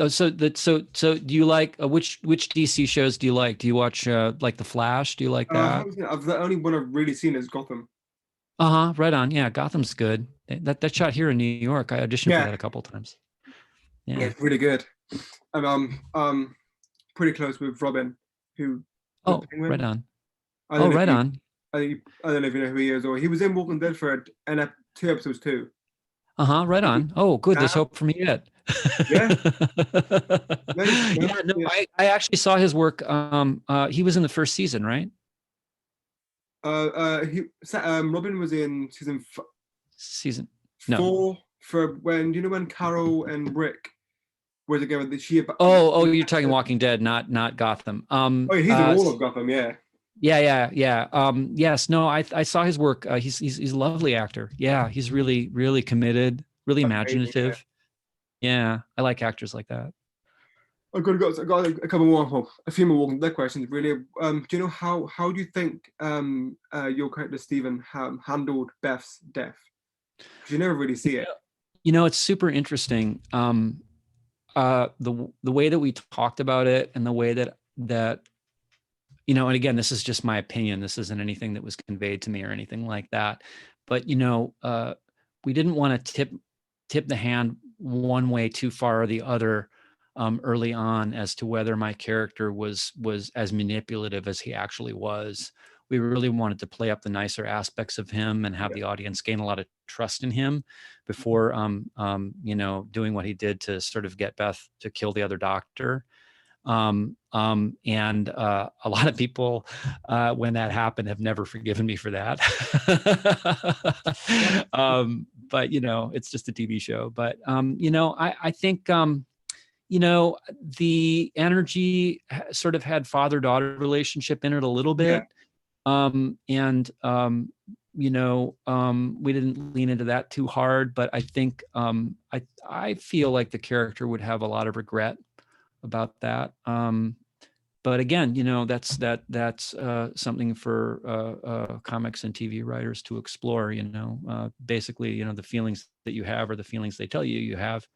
Speaker 2: So do you like which DC shows do you like? Do you watch The Flash? Do you like that?
Speaker 1: The only one I've really seen is Gotham.
Speaker 2: Right on. Yeah, Gotham's good. That shot here in New York. I auditioned for that a couple of times. Yeah,
Speaker 1: it's really good. And pretty close with Robin, who.
Speaker 2: Right on. Right on.
Speaker 1: I don't know if you know who he is, or he was in Walking Dead for 2 episodes too.
Speaker 2: Right on. Oh, good. There's hope for me yet.
Speaker 1: Yeah.
Speaker 2: I actually saw his work. He was in the first season, right?
Speaker 1: Robin was in
Speaker 2: season
Speaker 1: 4 for when Carol and Rick were together.
Speaker 2: You're talking Walking Dead, not Gotham.
Speaker 1: He's in all of Gotham, yeah.
Speaker 2: Yeah. Yes, no, I saw his work. He's a lovely actor. Yeah, he's really, really committed, really imaginative. Yeah, I like actors like that.
Speaker 1: I've got a couple more, a few more Walking Dead questions. Really, do you know how do you think your character Stephen handled Beth's death? Because you never really see it.
Speaker 2: It's super interesting. The way that we talked about it, and the way that and again, this is just my opinion. This isn't anything that was conveyed to me or anything like that. But we didn't want to tip the hand one way too far or the other early on as to whether my character was as manipulative as he actually was. We really wanted to play up the nicer aspects of him and have the audience gain a lot of trust in him before doing what he did to sort of get Beth to kill the other doctor. And a lot of people, when that happened, have never forgiven me for that. But it's just a TV show. But I think the energy sort of had father-daughter relationship in it a little bit. We didn't lean into that too hard, but I think I feel like the character would have a lot of regret about that. But again, that's something for comics and TV writers to explore. Basically, the feelings that you have are the feelings they tell you have.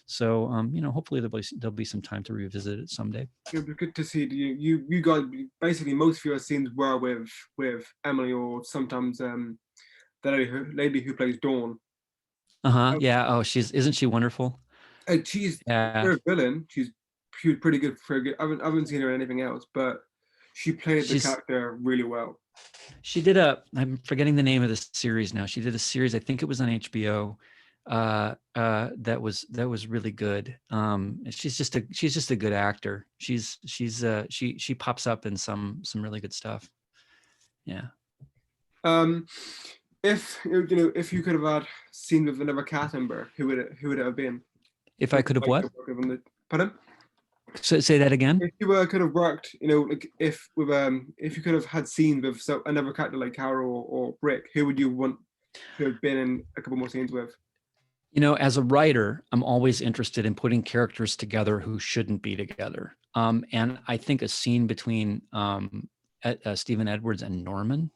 Speaker 2: So hopefully there'll be some time to revisit it someday.
Speaker 1: It'd be good to see you guys. Basically, most of your scenes were with Emily, or sometimes the lady who plays Dawn.
Speaker 2: Yeah. Oh, isn't she wonderful?
Speaker 1: She's a villain. She's pretty good for a good. I haven't seen her in anything else, but she played the character really well.
Speaker 2: She did I'm forgetting the name of the series now. She did a series, I think it was on HBO, that was really good. She's just a good actor. She pops up in some really good stuff. Yeah.
Speaker 1: If you could have had scenes with another cast member, who would it have been?
Speaker 2: If I could have what?
Speaker 1: Pardon?
Speaker 2: So say that again.
Speaker 1: If you were kind of worked, like if you could have had scenes with another character like Carol or Brick, who would you want to have been in a couple more scenes with?
Speaker 2: As a writer, I'm always interested in putting characters together who shouldn't be together. And I think a scene between Stephen Edwards and Norman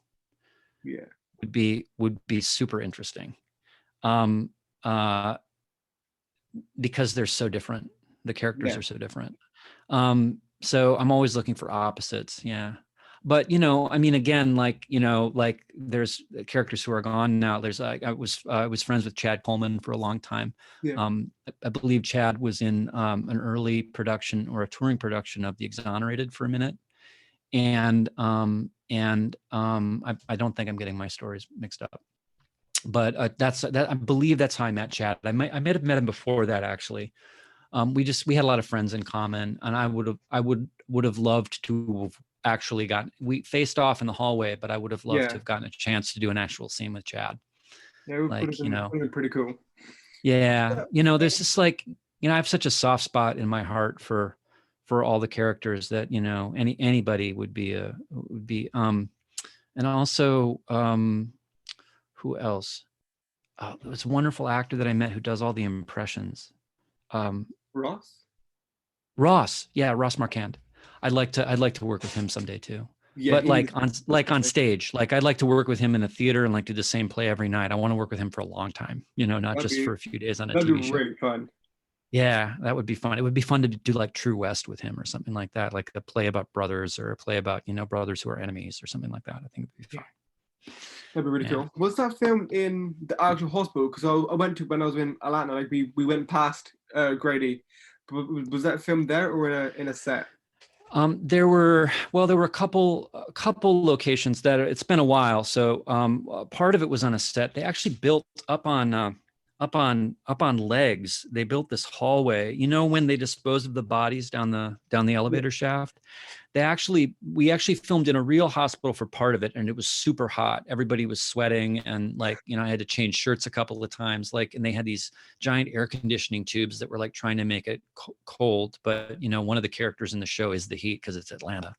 Speaker 1: Yeah.
Speaker 2: would be super interesting, um, uh, because they're so different. The characters
Speaker 1: Yeah.
Speaker 2: are so different. So I'm always looking for opposites. Yeah. But I mean, again, like there's characters who are gone now. There's I was friends with Chad Coleman for a long time.
Speaker 1: Yeah.
Speaker 2: I believe Chad was in an early production or a touring production of The Exonerated for a minute, and I don't think I'm getting my stories mixed up. But I believe that's how I met Chad. I might have met him before that, actually. We had a lot of friends in common, and I would have loved to have actually we faced off in the hallway, but I would have loved to
Speaker 1: Yeah.
Speaker 2: have gotten a chance to do an actual scene with Chad.
Speaker 1: Yeah. It would
Speaker 2: Like,
Speaker 1: have been pretty cool.
Speaker 2: yeah,
Speaker 1: Yeah.
Speaker 2: there's just like, I have such a soft spot in my heart for all the characters that, anybody would be, and also, who else? There was a wonderful actor that I met who does all the impressions.
Speaker 1: Ross.
Speaker 2: Ross, yeah, Ross Marquand. I'd like to work with him someday too.
Speaker 1: Yeah.
Speaker 2: But like on stage, like I'd like to work with him in the theater and like do the same play every night. I want to work with him for a long time, not
Speaker 1: That'd
Speaker 2: just
Speaker 1: be
Speaker 2: for a few days on a
Speaker 1: that'd be
Speaker 2: TV show.
Speaker 1: really fun.
Speaker 2: Yeah, that would be fun. It would be fun to do like True West with him or something like that, like a play about brothers or a play about, brothers who are enemies or something like that. I think it'd be fun.
Speaker 1: That'd be really
Speaker 2: Yeah.
Speaker 1: cool. Was that filmed in the actual hospital? Because I went to when I was in Atlanta. Like we went past Grady. Was that filmed there or in a set?
Speaker 2: There were a couple locations that it's been a while. So part of it was on a set. They actually built up on legs. They built this hallway. When they dispose of the bodies down the elevator shaft, we actually filmed in a real hospital for part of it, and it was super hot. Everybody was sweating, and I had to change shirts a couple of times. And they had these giant air conditioning tubes that were like trying to make it cold. But one of the characters in the show is the heat because it's Atlanta.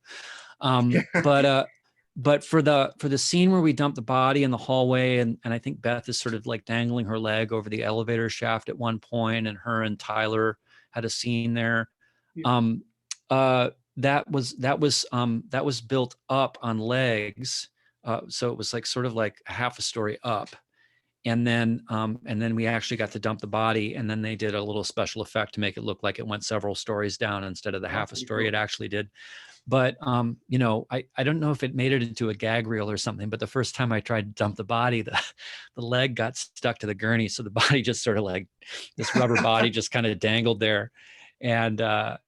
Speaker 2: But for the scene where we dump the body in the hallway, and I think Beth is sort of like dangling her leg over the elevator shaft at one point, and her and Tyler had a scene there. That was built up on legs, so it was like sort of like half a story up, and then we actually got to dump the body, and then they did a little special effect to make it look like it went several stories down instead of the half a story it actually did. But I don't know if it made it into a gag reel or something, but the first time I tried to dump the body, the leg got stuck to the gurney, so the body just sort of like this rubber body just kind of dangled there, and I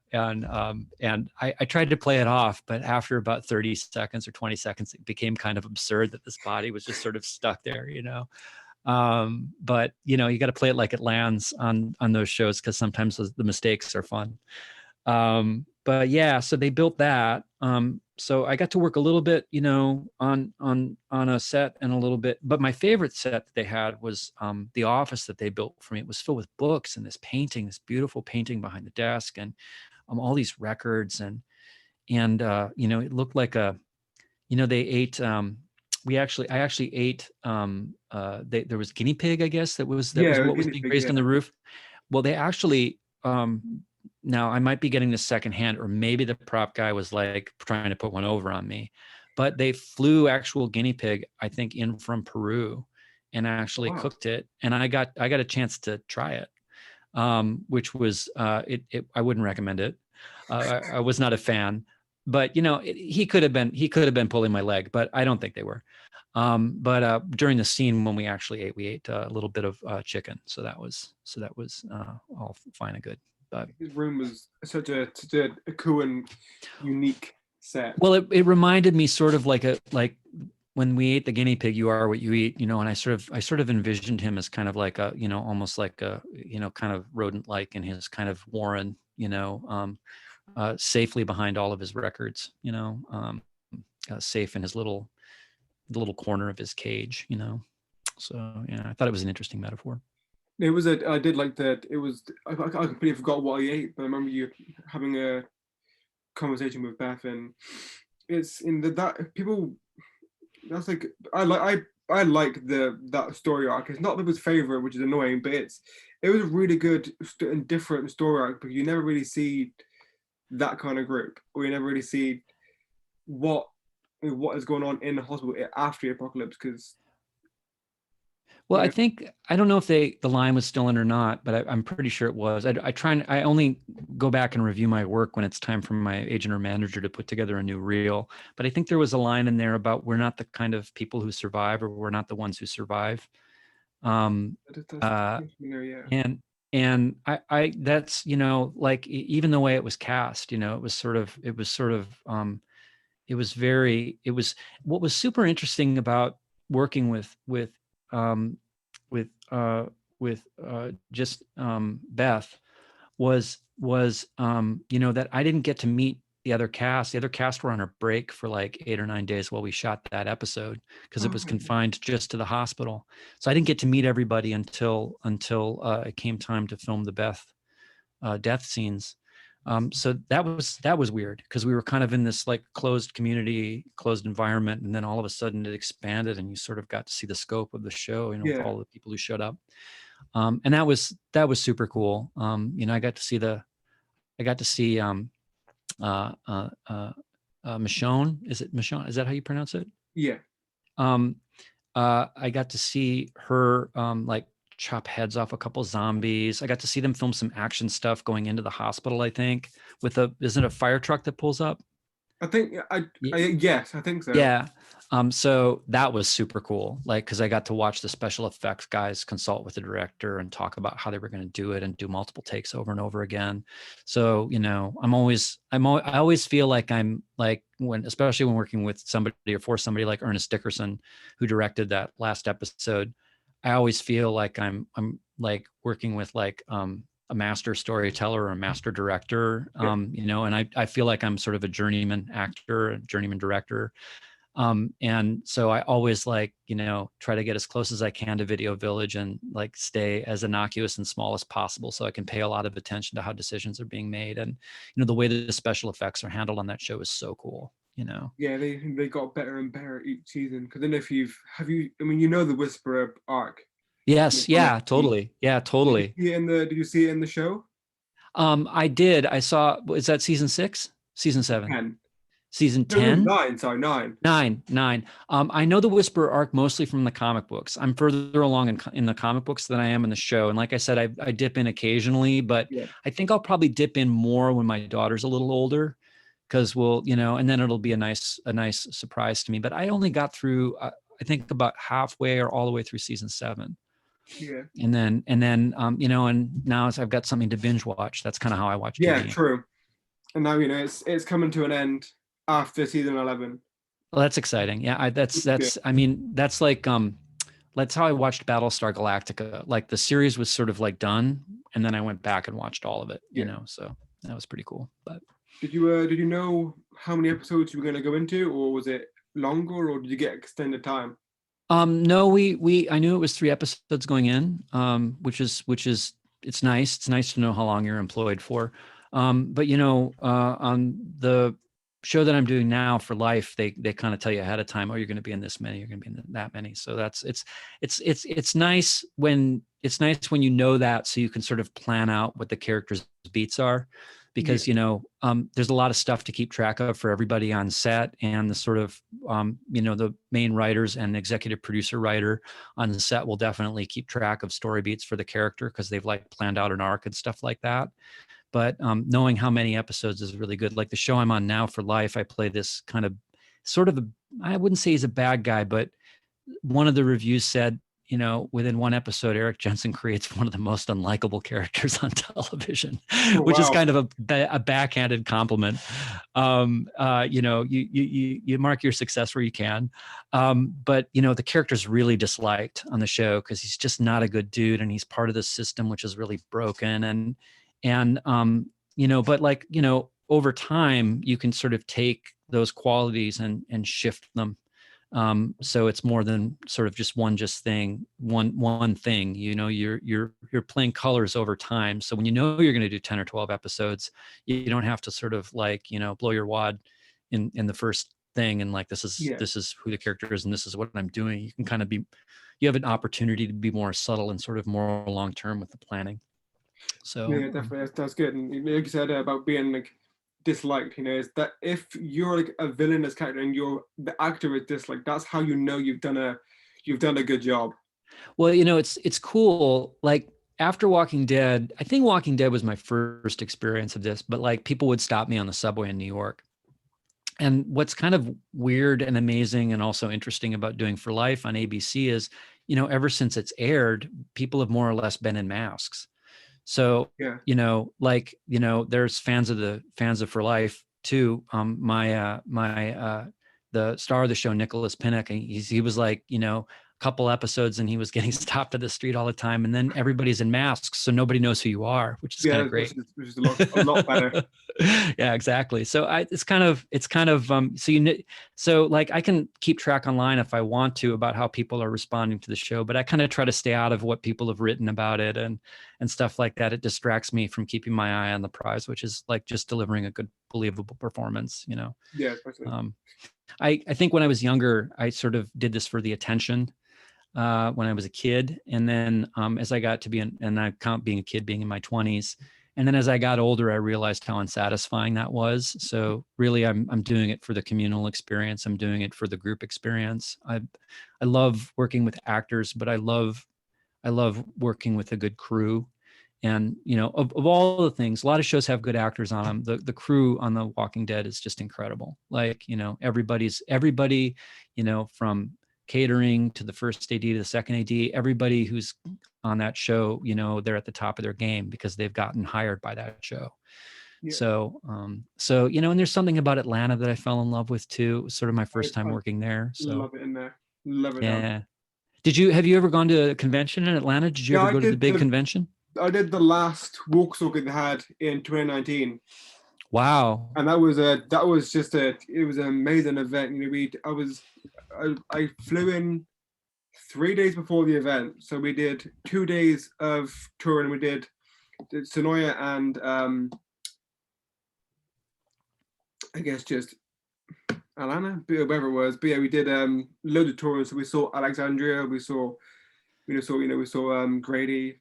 Speaker 2: tried to play it off, but after about 30 seconds or 20 seconds, it became kind of absurd that this body was just sort of stuck there, but you got to play it like it lands on those shows, because sometimes the mistakes are fun. But yeah, so they built that. So I got to work a little bit, on a set, and a little bit, but my favorite set that they had was the office that they built for me. It was filled with books and this beautiful painting behind the desk, and all these records, and it looked like they ate. I actually ate. There was guinea pig, I guess, that was what was being raised on the roof. Well, they actually. Now I might be getting this secondhand, or maybe the prop guy was like trying to put one over on me, but they flew actual guinea pig, I think, in from Peru, and actually cooked it, and I got a chance to try it, which was I wouldn't recommend it. I was not a fan, but he could have been pulling my leg, but I don't think they were. But during the scene when we ate a little bit of chicken, so that was all fine and good. But
Speaker 1: his room was such a cool and unique set.
Speaker 2: Well, it reminded me sort of like when we ate the guinea pig, you are what you eat, and I sort of envisioned him as kind of like a, almost like a, kind of rodent-like in his kind of warren, safely behind all of his records, safe in his little corner of his cage, So yeah, I thought it was an interesting metaphor.
Speaker 1: It was I did like that. It was I completely forgot what I ate, but I remember you having a conversation with Beth, and it's in that people. That's like I like that story arc. It's not people's favorite, which is annoying, but it was a really good and different story arc because you never really see that kind of group, or you never really see what what is going on in the hospital after the apocalypse. Because
Speaker 2: Well, I think, I don't know if the line was still in or not, but I'm pretty sure it was. I only go back and review my work when it's time for my agent or manager to put together a new reel. But I think there was a line in there about we're not the kind of people who survive, or we're not the ones who survive.
Speaker 1: Yeah,
Speaker 2: And I that's, like even the way it was cast, it was sort of, it was very, it was, what was super interesting about working um, with just Beth was that I didn't get to meet the other cast. The other cast were on a break for like 8 or 9 days while we shot that episode because it was confined just to the hospital. So I didn't get to meet everybody until it came time to film the Beth death scenes. So that was weird because we were kind of in this like closed community, closed environment, and then all of a sudden it expanded, and you sort of got to see the scope of the show, with all the people who showed up. And that was super cool. I got to see Michonne. Is it Michonne? Is that how you pronounce it?
Speaker 1: yeah.
Speaker 2: I got to see her like chop heads off a couple zombies. I got to see them film some action stuff going into the hospital, I think, isn't it a fire truck that pulls up?
Speaker 1: I think yes, I think so.
Speaker 2: Yeah. So that was super cool. Like, cause I got to watch the special effects guys consult with the director and talk about how they were going to do it and do multiple takes over and over again. So, I always feel like I'm like especially when working with somebody or for somebody like Ernest Dickerson, who directed that last episode, I always feel like I'm like working with like, a master storyteller or a master director, and I feel like I'm sort of a journeyman actor, a journeyman director. And so I always like, try to get as close as I can to Video Village and like stay as innocuous and small as possible so I can pay a lot of attention to how decisions are being made. And, the way that the special effects are handled on that show is so cool,
Speaker 1: Yeah, they got better and better each season. Because then if I mean, the Whisperer arc.
Speaker 2: Yes. Yeah, totally. Yeah, totally.
Speaker 1: Did you see it in the show?
Speaker 2: I did. I saw, is that season 6? Season 7?
Speaker 1: 10.
Speaker 2: Season
Speaker 1: No,
Speaker 2: 10?
Speaker 1: 9. Sorry, 9.
Speaker 2: 9. I know the Whisperer arc mostly from the comic books. I'm further along in the comic books than I am in the show. And like I said, I dip in occasionally, but
Speaker 1: Yeah.
Speaker 2: I think I'll probably dip in more when my daughter's a little older, because and then it'll be a nice surprise to me. But I only got through, I think about halfway or all the way through season 7.
Speaker 1: Yeah.
Speaker 2: And then, and now I've got something to binge watch. That's kind of how I watch TV.
Speaker 1: Yeah, true. And now it's coming to an end after season 11.
Speaker 2: Well, that's exciting. Yeah, I mean, that's like that's how I watched Battlestar Galactica. Like the series was sort of like done, and then I went back and watched all of it. So that was pretty cool. But
Speaker 1: did you know how many episodes you were going to go into, or was it longer, or did you get extended time?
Speaker 2: No, I knew it was 3 episodes going in, which is it's nice. It's nice to know how long you're employed for. But on the show that I'm doing now for Life, they kind of tell you ahead of time, oh, you're going to be in this many, you're going to be in that many. So it's nice when you know that, so you can sort of plan out what the characters' beats are. Because there's a lot of stuff to keep track of for everybody on set, and the sort of the main writers and executive producer writer on the set will definitely keep track of story beats for the character because they've like planned out an arc and stuff like that. But knowing how many episodes is really good. Like the show I'm on now for Life, I play this kind of sort of I wouldn't say he's a bad guy, but one of the reviews said, within one episode, Erik Jensen creates one of the most unlikable characters on television, which is kind of a backhanded compliment. You mark your success where you can. But the character's really disliked on the show because he's just not a good dude, and he's part of the system, which is really broken. But over time, you can sort of take those qualities and shift them So it's more than sort of just one thing. You're playing colors over time. So when you know you're going to do 10 or 12 episodes, you don't have to sort of like, blow your wad in the first thing and like this is who the character is and this is what I'm doing. You can kind of you have an opportunity to be more subtle and sort of more long term with the planning. So
Speaker 1: yeah, definitely that's good. And like you said about being like disliked, is that if you're like a villainous character and the actor is disliked, that's how you've done a good job.
Speaker 2: Well, it's cool. Like after Walking Dead, I think Walking Dead was my first experience of this, but like people would stop me on the subway in New York. And what's kind of weird and amazing and also interesting about doing For Life on ABC is, ever since it's aired, people have more or less been in masks. So,
Speaker 1: yeah,
Speaker 2: there's fans of For Life too. The star of the show, Nicholas Pinnock, he was like, couple episodes and he was getting stopped at the street all the time, and then everybo's in masks, so nobody knows who you are, which is kind of great.
Speaker 1: Which is a lot better.
Speaker 2: Yeah, exactly. So so like I can keep track online if I want to about how people are responding to the show, but I kind of try to stay out of what people have written about it and stuff like that. It distracts me from keeping my eye on the prize, which is like just delivering a good, believable performance.
Speaker 1: Yeah, especially.
Speaker 2: I think when I was younger, I sort of did this for the attention. When I was a kid. And then as I got to be and I count being a kid being in my 20s. And then as I got older, I realized how unsatisfying that was. So really I'm doing it for the communal experience. I'm doing it for the group experience. I love working with actors, but I love working with a good crew. And, of all the things, a lot of shows have good actors on them. The crew on The Walking Dead is just incredible. Like, everybody, from catering to the first AD to the second AD, everybody who's on that show, they're at the top of their game because they've gotten hired by that show. Yeah. So, and there's something about Atlanta that I fell in love with too. It was sort of my first time working there. So
Speaker 1: love it in there. Love it.
Speaker 2: Yeah. Have you ever gone to a convention in Atlanta? Did you ever go to the big convention?
Speaker 1: I did the last walk socket they had in 2019.
Speaker 2: Wow.
Speaker 1: And that was it was an amazing event. I flew in 3 days before the event. So we did 2 days of touring. We did Sonoya and I guess just Atlanta, wherever it was. But yeah, we did loads of touring. So we saw Alexandria, we saw Grady,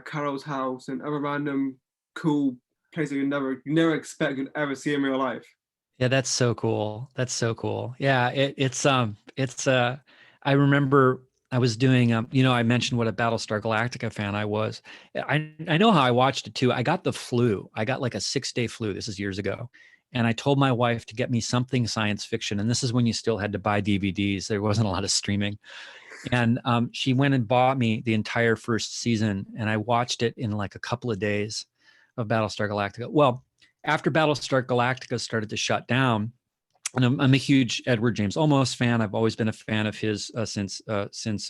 Speaker 1: Carol's house, and other random cool places you never expect you'd ever see in real life.
Speaker 2: Yeah, that's so cool. Yeah, I remember I was doing I mentioned what a Battlestar Galactica fan I was. I know how I watched it too. I got the flu. I got like a 6-day flu. This is years ago. And I told my wife to get me something science fiction. And this is when you still had to buy DVDs. There wasn't a lot of streaming. And she went and bought me the entire first season. And I watched it in like a couple of days of Battlestar Galactica. Well, after Battlestar Galactica started to shut down, and I'm a huge Edward James Olmos fan. I've always been a fan of his since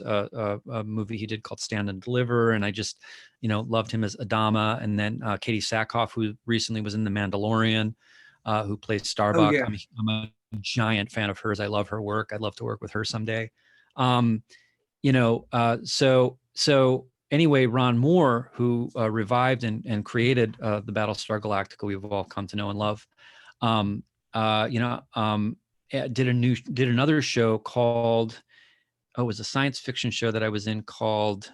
Speaker 2: a movie he did called Stand and Deliver. And I just, loved him as Adama. And then Katie Sackhoff, who recently was in The Mandalorian, who plays Starbuck. Oh, yeah. I'm a giant fan of hers. I love her work. I'd love to work with her someday. So anyway, Ron Moore, who revived and created the Battlestar Galactica we've all come to know and love, did another show called, it was a science fiction show that I was in called,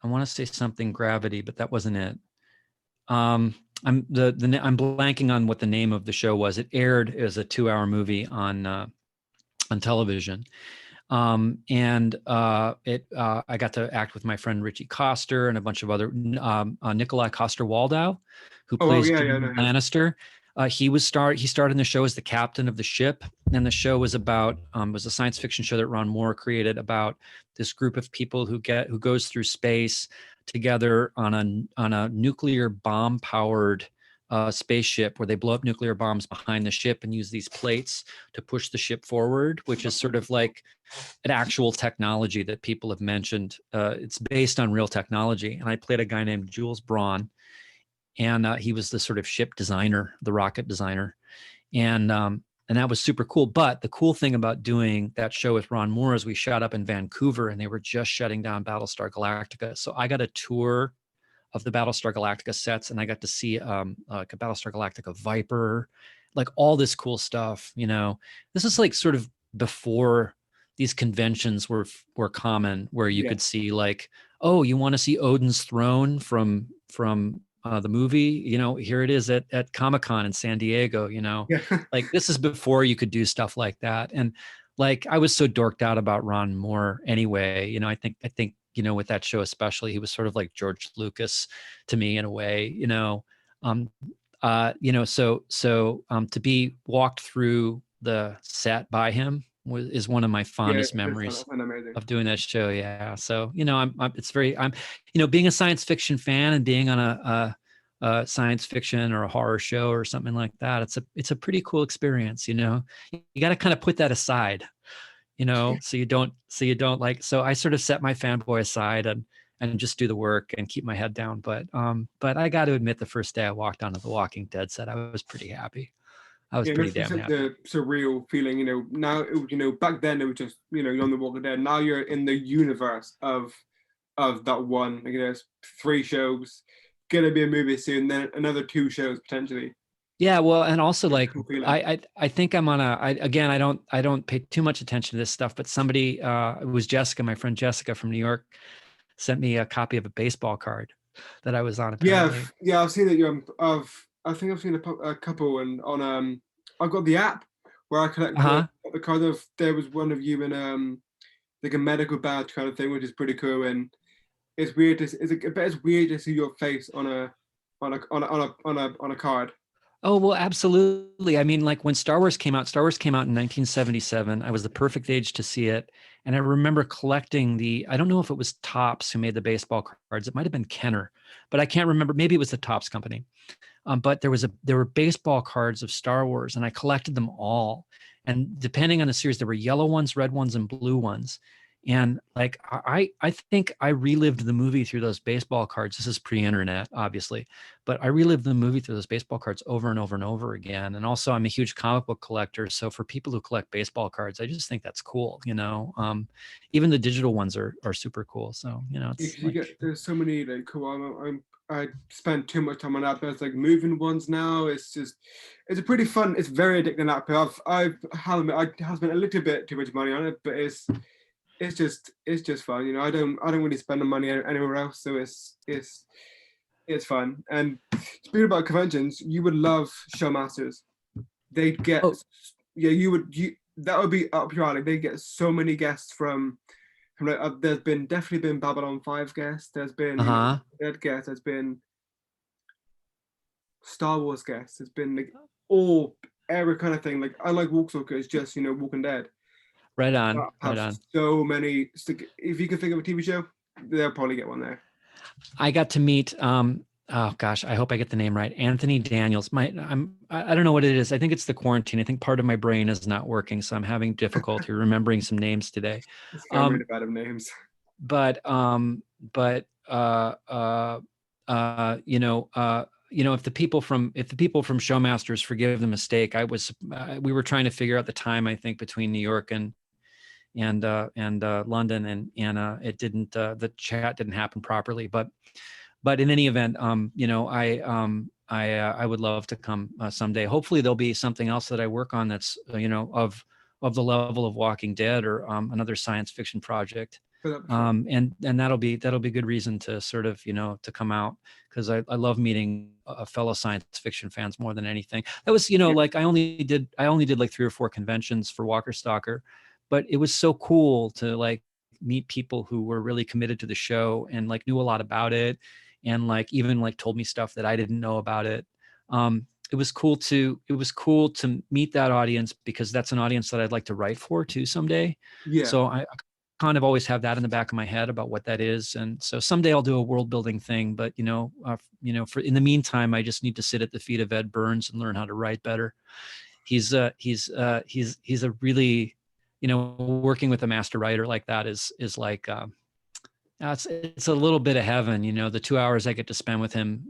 Speaker 2: I want to say something Gravity, but that wasn't it. I'm blanking on what the name of the show was. It aired as a 2-hour movie on television. I got to act with my friend Richie Coster and a bunch of other Nikolai Coster-Waldau, who plays Jaime Lannister. He starred in the show as the captain of the ship, and the show was about was a science fiction show that Ron Moore created about this group of people who goes through space together on a nuclear bomb powered spaceship where they blow up nuclear bombs behind the ship and use these plates to push the ship forward, which is sort of like an actual technology that people have mentioned. It's based on real technology. And I played a guy named Jules Braun, and he was the sort of ship designer, the rocket designer. And that was super cool. But the cool thing about doing that show with Ron Moore is we shot up in Vancouver and they were just shutting down Battlestar Galactica. So I got a tour of the Battlestar Galactica sets, and I got to see like a Battlestar Galactica Viper, like all this cool stuff. This is like sort of before these conventions were common, where you could see like, oh, you want to see Odin's throne from the movie, here it is at Comic-Con in San Diego. Like this is before you could do stuff like that. And like I was so dorked out about Ron Moore anyway. I think with that show especially, he was sort of like George Lucas to me in a way. So to be walked through the set by him is one of my fondest memories of doing that show. Yeah. So, I'm being a science fiction fan and being on a science fiction or a horror show or something like that. It's a pretty cool experience. You got to kind of put that aside, so you don't so I sort of set my fanboy aside and just do the work and keep my head down. But I got to admit, the first day I walked onto the Walking Dead set, I was pretty happy. I was pretty damn happy.
Speaker 1: The surreal feeling, now, back then it was just, you're on the Walking Dead. Now you're in the universe of that one. Like, there's 3 shows, gonna be a movie soon, then another 2 shows potentially.
Speaker 2: Yeah, well, and also like I think I'm on again, I don't pay too much attention to this stuff, but somebody it was Jessica, my friend Jessica from New York, sent me a copy of a baseball card that I was on. Apparently.
Speaker 1: Yeah, I've seen it. I think I've seen a couple, and on I've got the app where I collect the card. There was one of you in like a medical badge kind of thing, which is pretty cool, and it's weird. It's weird to see your face on a card.
Speaker 2: Oh, well, absolutely. I mean, like when Star Wars came out in 1977, I was the perfect age to see it. And I remember collecting I don't know if it was Topps who made the baseball cards. It might've been Kenner, but I can't remember. Maybe it was the Topps company. But there were baseball cards of Star Wars, and I collected them all. And depending on the series, there were yellow ones, red ones, and blue ones. And like, I think I relived the movie through those baseball cards. This is pre-internet, obviously, but I relived the movie through those baseball cards over and over and over again. And also I'm a huge comic book collector. So for people who collect baseball cards, I just think that's cool. Even the digital ones are super cool. So,
Speaker 1: there's so many like cool, I spend too much time on that. There's like moving ones now. It's a pretty fun. It's very addicting app. I have spent a little bit too much money on it, but it's just fun. I don't really spend the money anywhere else, so it's fun. And speaking about conventions, you would love Showmasters. They'd get that would be up your alley. They get so many guests from like there's definitely been Babylon 5 guests. There's been Dead guests. There's been Star Wars guests. There's been like every kind of thing. Like I like Walkstalker. It's just Walking Dead.
Speaker 2: Right on.
Speaker 1: So many. If you can think of a TV show, they'll probably get one there.
Speaker 2: I got to meet. Oh gosh, I hope I get the name right. Anthony Daniels. I don't know what it is. I think it's the quarantine. I think part of my brain is not working, so I'm having difficulty remembering some names today.
Speaker 1: I'm really bad at names.
Speaker 2: But if the people from Showmasters forgive the mistake, we were trying to figure out the time, I think, between New York and London, and it didn't. The chat didn't happen properly, but in any event, I would love to come someday. Hopefully, there'll be something else that I work on that's of the level of Walking Dead or another science fiction project. And that'll be good reason to sort of to come out, because I love meeting fellow science fiction fans more than anything. That was like I only did like 3 or 4 conventions for Walker Stalker, but it was so cool to like meet people who were really committed to the show and like knew a lot about it, and like even like told me stuff that I didn't know about it. It was cool to meet that audience, because that's an audience that I'd like to write for too someday.
Speaker 1: Yeah.
Speaker 2: So I kind of always have that in the back of my head about what that is. And so someday I'll do a world building thing, but for in the meantime, I just need to sit at the feet of Ed Burns and learn how to write better. He's a really, working with a master writer like that is like, it's a little bit of heaven, the 2 hours I get to spend with him,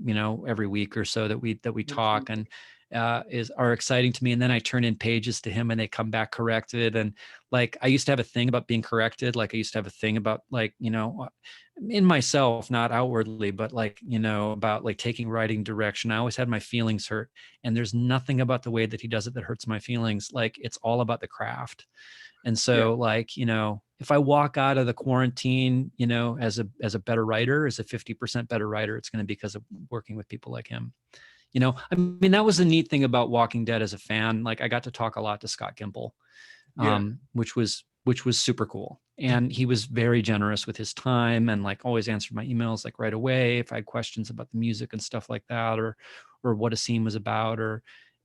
Speaker 2: every week or so that we talk, and are exciting to me. And then I turn in pages to him and they come back corrected. And like, I used to have a thing about being corrected. Like I used to have a thing about like, in myself, not outwardly, but like, about like taking writing direction. I always had my feelings hurt, and there's nothing about the way that he does it that hurts my feelings. Like it's all about the craft. And so like, if I walk out of the quarantine, as a better writer, as a 50% better writer, it's going to be because of working with people like him. I mean, that was the neat thing about Walking Dead as a fan. Like I got to talk a lot to Scott Gimple, which was super cool. And he was very generous with his time and like always answered my emails like right away if I had questions about the music and stuff like that, or what a scene was about,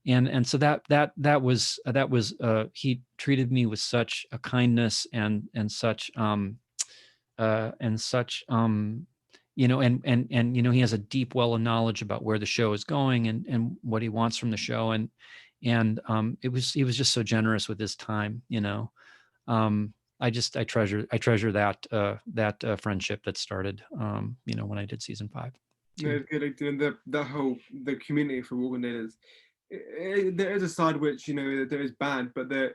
Speaker 2: and so that was he treated me with such a kindness and such he has a deep well of knowledge about where the show is going and what he wants from the show. And he was just so generous with his time, I treasure that friendship that started, when I did season 5.
Speaker 1: The community for Walking Dead is, there is a side which, there is bad, but the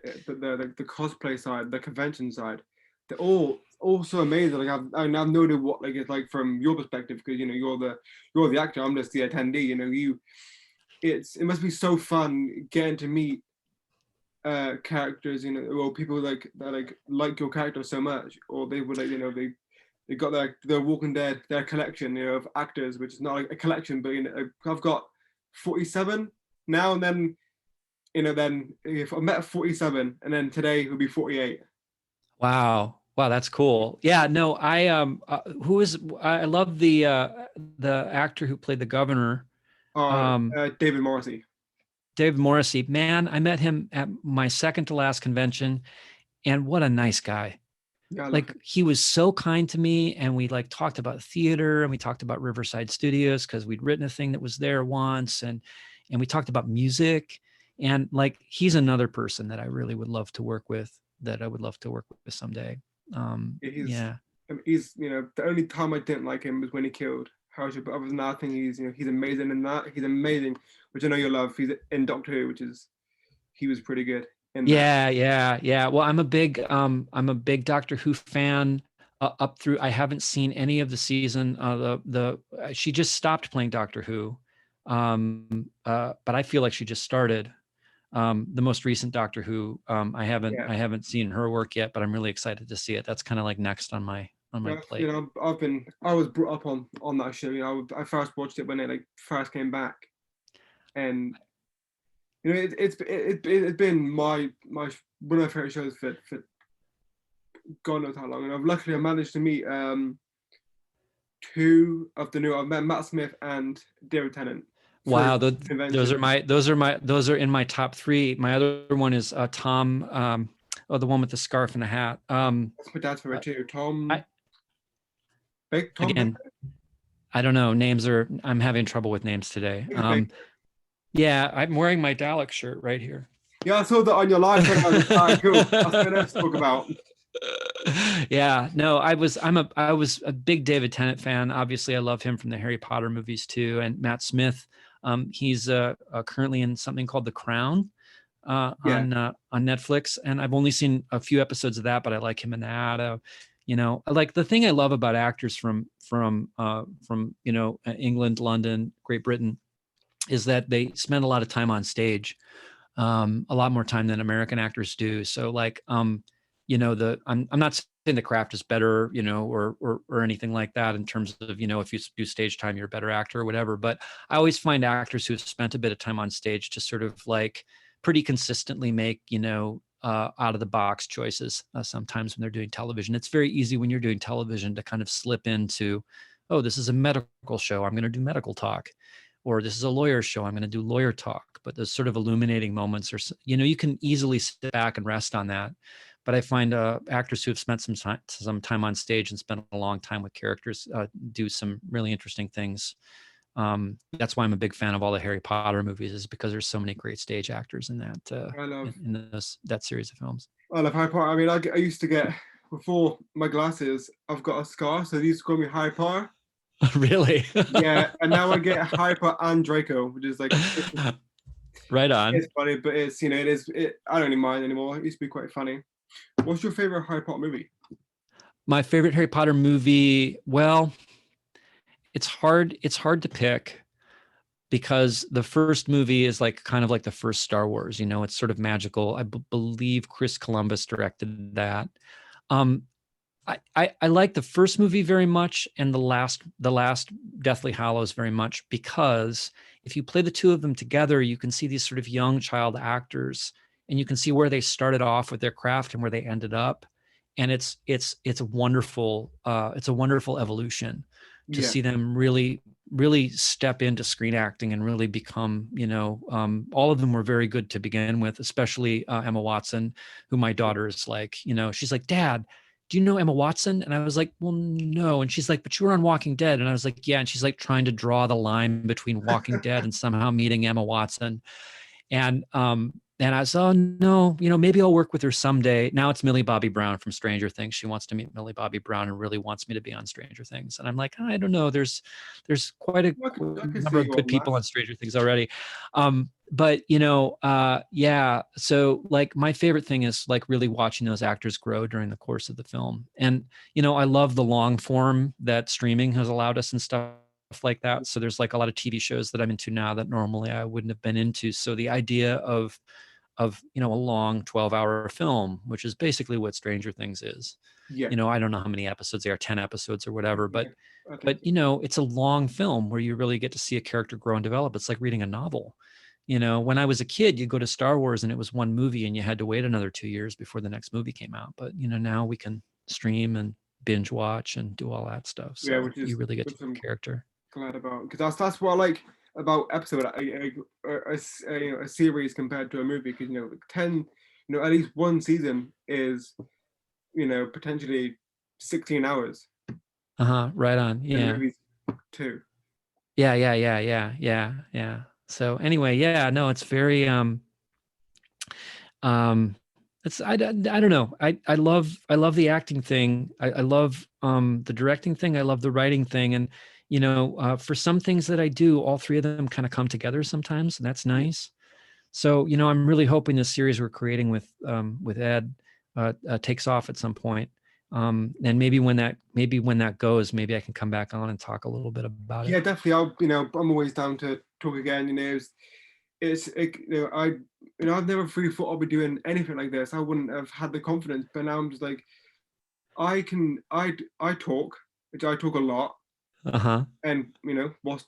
Speaker 1: cosplay side, the convention side, they're all so amazing. Like I've noted what like it's like from your perspective, because you're the actor, I'm just the attendee. It must be so fun getting to meet characters, or people like that like your character so much, or they would they got their Walking Dead, their collection, of actors, which is not like a collection, but I've got 47 now, and then then if I met 47, and then today it would be 48.
Speaker 2: Wow, that's cool. Yeah, no, I love the actor who played the governor.
Speaker 1: David Morrissey.
Speaker 2: David Morrissey, man, I met him at my second to last convention, and what a nice guy. Yeah, like he was so kind to me, and we like talked about theater, and we talked about Riverside Studios because we'd written a thing that was there once, and we talked about music, and like he's another person that I really would love to work with, someday.
Speaker 1: He's the only time I didn't like him was when he killed Harrison, but other than that, I think he's amazing in that. He's amazing, which I know you love. He's in Doctor Who, he was pretty good.
Speaker 2: Yeah. Well, I'm a big Doctor Who fan. Up through, I haven't seen any of the season. She just stopped playing Doctor Who, but I feel like she just started. The most recent Doctor Who, I haven't seen her work yet, but I'm really excited to see it. That's kind of like next on my plate.
Speaker 1: I was brought up on that show. I first watched it when it first came back, and it's been my one of my favorite shows for God knows how long. And luckily I managed to meet two of the new. I've met Matt Smith and David Tennant.
Speaker 2: Wow, those are in my top 3. My other one is Tom, the one with the scarf and the hat.
Speaker 1: That's my dad's favorite too. Tom.
Speaker 2: Again, I don't know. I'm having trouble with names today. Yeah, I'm wearing my Dalek shirt right here.
Speaker 1: Yeah, I saw that on your live. Cool. That's what I talk about.
Speaker 2: Yeah, no, I was a big David Tennant fan. Obviously, I love him from the Harry Potter movies too. And Matt Smith, he's currently in something called The Crown on Netflix, and I've only seen a few episodes of that, but I like him in that. Like the thing I love about actors from England, London, Great Britain, is that they spend a lot of time on stage, a lot more time than American actors do. So like, I'm not saying the craft is better, or anything like that in terms of, if you do stage time, you're a better actor or whatever. But I always find actors who have spent a bit of time on stage to sort of like pretty consistently make, out of the box choices. Sometimes when they're doing television, it's very easy when you're doing television to kind of slip into, oh, this is a medical show, I'm going to do medical talk. Or this is a lawyer show, I'm going to do lawyer talk. But those sort of illuminating moments are, you can easily sit back and rest on that. But I find actors who have spent some time on stage and spent a long time with characters do some really interesting things. That's why I'm a big fan of all the Harry Potter movies, is because there's so many great stage actors in that that series of films.
Speaker 1: I love Harry Potter. I mean, I used to get, before my glasses, I've got a scar, so they used to call me Harry Potter.
Speaker 2: Really?
Speaker 1: Yeah, and now I get Harry Potter and Draco, which is like
Speaker 2: Right on.
Speaker 1: It's funny, but it's, you know, I don't even mind anymore. It used to be quite funny. What's your favorite Harry Potter movie?
Speaker 2: My favorite Harry Potter movie, well, it's hard to pick because the first movie is like kind of like the first Star Wars, you know, it's sort of magical. I believe Chris Columbus directed that. Um, I like the first movie very much and the last Deathly Hallows very much, because if you play the two of them together, you can see these sort of young child actors and you can see where they started off with their craft and where they ended up. And it's a wonderful evolution to
Speaker 1: Yeah,
Speaker 2: see them really step into screen acting and really become, you know, all of them were very good to begin with, especially Emma Watson, who my daughter is like, you know, she's like, Dad, do you know Emma Watson? And I was like, well, no. And she's like, but you were on Walking Dead. And I was like, yeah. And she's like trying to draw the line between Walking Dead and somehow meeting Emma Watson. And I was, oh no, you know, maybe I'll work with her someday. Now it's Millie Bobby Brown from Stranger Things. She wants to meet Millie Bobby Brown and really wants me to be on Stranger Things. And I'm like, I don't know. There's quite a
Speaker 1: I could
Speaker 2: number
Speaker 1: see
Speaker 2: of
Speaker 1: you
Speaker 2: good
Speaker 1: on
Speaker 2: people
Speaker 1: that.
Speaker 2: on Stranger Things already. But you know, yeah. So like my favorite thing is like really watching those actors grow during the course of the film. And, you know, I love the long form that streaming has allowed us and stuff like that. So there's like a lot of TV shows that I'm into now that normally I wouldn't have been into. So the idea of you know, a long 12-hour film, which is basically what Stranger Things is.
Speaker 1: Yeah,
Speaker 2: You know, I don't know how many episodes they are, 10 episodes or whatever,
Speaker 1: yeah, I think
Speaker 2: but
Speaker 1: so.
Speaker 2: you know, it's a long film where you really get to see a character grow and develop. It's like reading a novel. You know, when I was a kid, you go to Star Wars and it was one movie and you had to wait another 2 years before the next movie came out. But you know, now we can stream and binge watch and do all that stuff.
Speaker 1: Yeah,
Speaker 2: So you really get to
Speaker 1: which
Speaker 2: know the
Speaker 1: I'm
Speaker 2: character.
Speaker 1: glad about, because that's what I like about episode you know, a series compared to a movie, because you know 10, you know, at least one season is, you know, potentially 16 hours,
Speaker 2: Uh-huh. Right on.
Speaker 1: and
Speaker 2: Yeah.
Speaker 1: movies too.
Speaker 2: Yeah. So anyway, yeah, no, it's very um it's I don't know. I love the acting thing. I love the directing thing. I love the writing thing. And you know, for some things that I do, all three of them kind of come together sometimes, and that's
Speaker 1: Yeah,
Speaker 2: nice. So, you know, I'm really hoping the series we're creating with Ed takes off at some point. And maybe when that goes, maybe I can come back on and talk a little bit about it.
Speaker 1: yeah, definitely. You know, I'm always down to talk again. You know, you know, you know, I've never really thought I'd be doing anything like this. I wouldn't have had the confidence, but now I'm just like, I talk, which I talk a lot,
Speaker 2: Uh-huh.
Speaker 1: and you know, what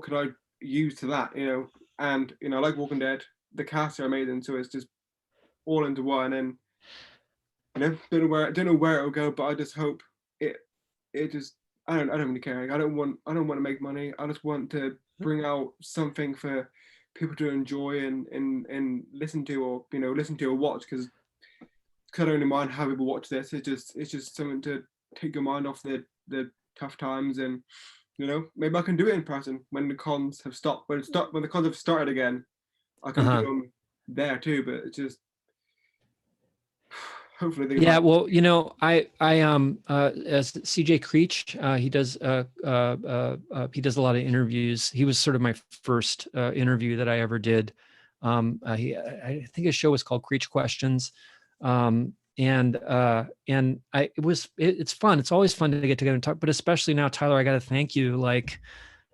Speaker 1: could I use to that, you know, and you know, I like Walking Dead. The cast are amazing, so it's just all into one, and you know, don't know where it'll go, but I just hope it it just I don't really care. Like, I don't want to make money. I just want to bring out something for people to enjoy and listen to, or you know, listen to or watch, because I don't really mind how people watch this. It's just something to take your mind off the tough times, and you know, maybe I can do it in person when the cons have stopped. When the cons have started again, I can do
Speaker 2: Uh-huh.
Speaker 1: them there too. But it's just hopefully they
Speaker 2: Yeah,
Speaker 1: like.
Speaker 2: well, you know, as CJ Creech, he does a lot of interviews. He was sort of my first interview that I ever did. I think his show was called Creech Questions. It's fun. It's always fun to get together and talk, but especially now, Tyler, I got to thank you. Like,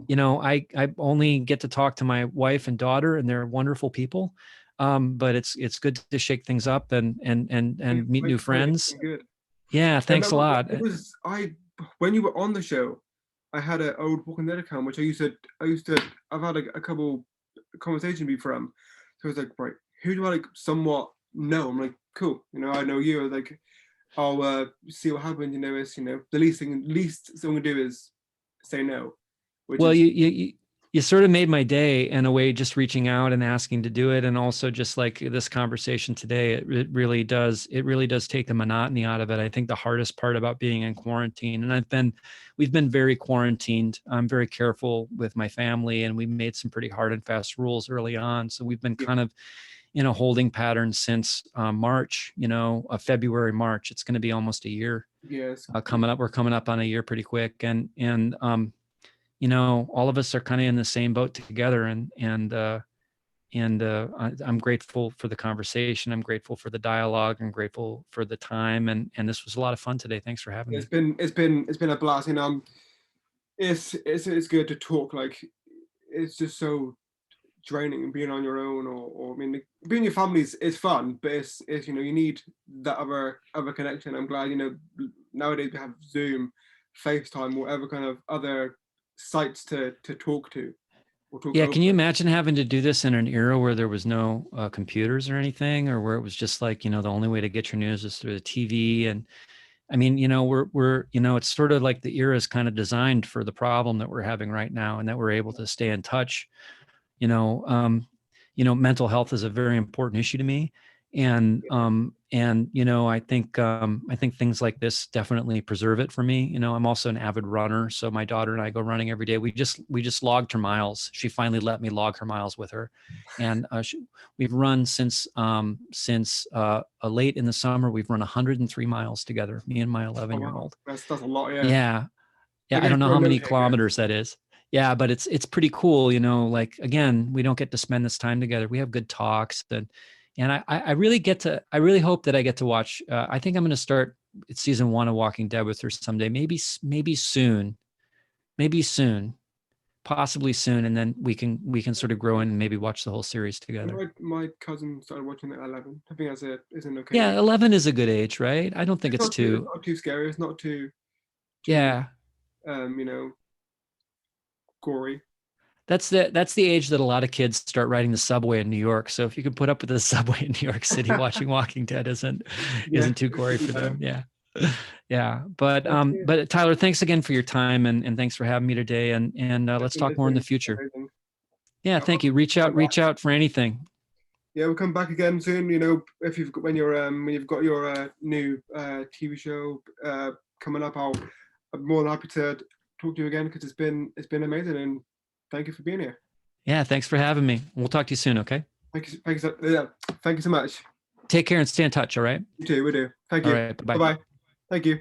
Speaker 2: you know, I only get to talk to my wife and daughter, and they're wonderful people. But it's good to shake things up and meet new friends.
Speaker 1: Good.
Speaker 2: Yeah,
Speaker 1: I
Speaker 2: thanks a
Speaker 1: remember
Speaker 2: lot.
Speaker 1: it was I when you were on the show, I had an old Walking Dead account which I've had a couple conversations with from. So I was like, right, who do I like somewhat know? I'm like, cool, you know, I know you. I was like, I'll see what happens. You know, it's, you know, the least someone can do is say no, which
Speaker 2: Well,
Speaker 1: is
Speaker 2: you sort of made my day in a way, just reaching out and asking to do it, and also just like this conversation today. It really does take the monotony out of it. I think the hardest part about being in quarantine, and we've been very quarantined. I'm very careful with my family, and we made some pretty hard and fast rules early on. So we've been
Speaker 1: yeah,
Speaker 2: kind of in a holding pattern since March. You know, February, March. It's going to be almost a year
Speaker 1: yes,
Speaker 2: coming up. We're coming up on a year pretty quick, and you know, all of us are kind of in the same boat together, and I'm grateful for the conversation. I'm grateful for the dialogue. I'm grateful for the time, and this was a lot of fun today. Thanks for having me.
Speaker 1: It's been a blast. It's good to talk. Like, it's just so draining and being on your own, or I mean, being your family is fun, but it's you need that other connection. I'm glad nowadays we have Zoom, FaceTime, whatever kind of other sites to talk to.
Speaker 2: Yeah, can you imagine having to do this in an era where there was no computers or anything, or where it was just like, the only way to get your news is through the TV? And I mean, we're it's sort of like the era is kind of designed for the problem that we're having right now, and that we're able to stay in touch. Mental health is a very important issue to me. And I think things like this definitely preserve it for me. I'm also an avid runner, so my daughter and I go running every day. We just logged her miles. She finally let me log her miles with her, and we've run since late in the summer. We've run 103 miles together, me and my 11-year-old.
Speaker 1: That's a lot, yeah.
Speaker 2: Yeah. I don't know how many kilometers that is. Yeah, but it's pretty cool. Like, again, we don't get to spend this time together. We have good talks, and I really hope that I get to watch. I think I'm going to start season 1 of Walking Dead with her someday. Maybe soon, possibly soon, and then we can sort of grow in and maybe watch the whole series together.
Speaker 1: My cousin started watching at 11. I think is an okay.
Speaker 2: Yeah, 11 is a good age, right? I don't think it's
Speaker 1: too. It's not too scary. It's not too
Speaker 2: yeah.
Speaker 1: Gory.
Speaker 2: That's the age that a lot of kids start riding the subway in New York. So if you can put up with the subway in New York City, watching Walking Dead isn't too gory for them. Yeah. But Tyler, thanks again for your time, and thanks for having me today. And let's talk more in the future. Amazing. Yeah, thank you. Reach out for anything.
Speaker 1: Yeah, we'll come back again soon. If when you've got your new TV show coming up, I'm more than happy to talk to you again, because it's been amazing, and thank you for being here.
Speaker 2: Yeah, thanks for having me. We'll talk to you soon, okay?
Speaker 1: Thank you so much.
Speaker 2: Take care and stay in touch, all right?
Speaker 1: You too, we do. Thank you.
Speaker 2: All right, bye-bye.
Speaker 1: Bye-bye. Thank you.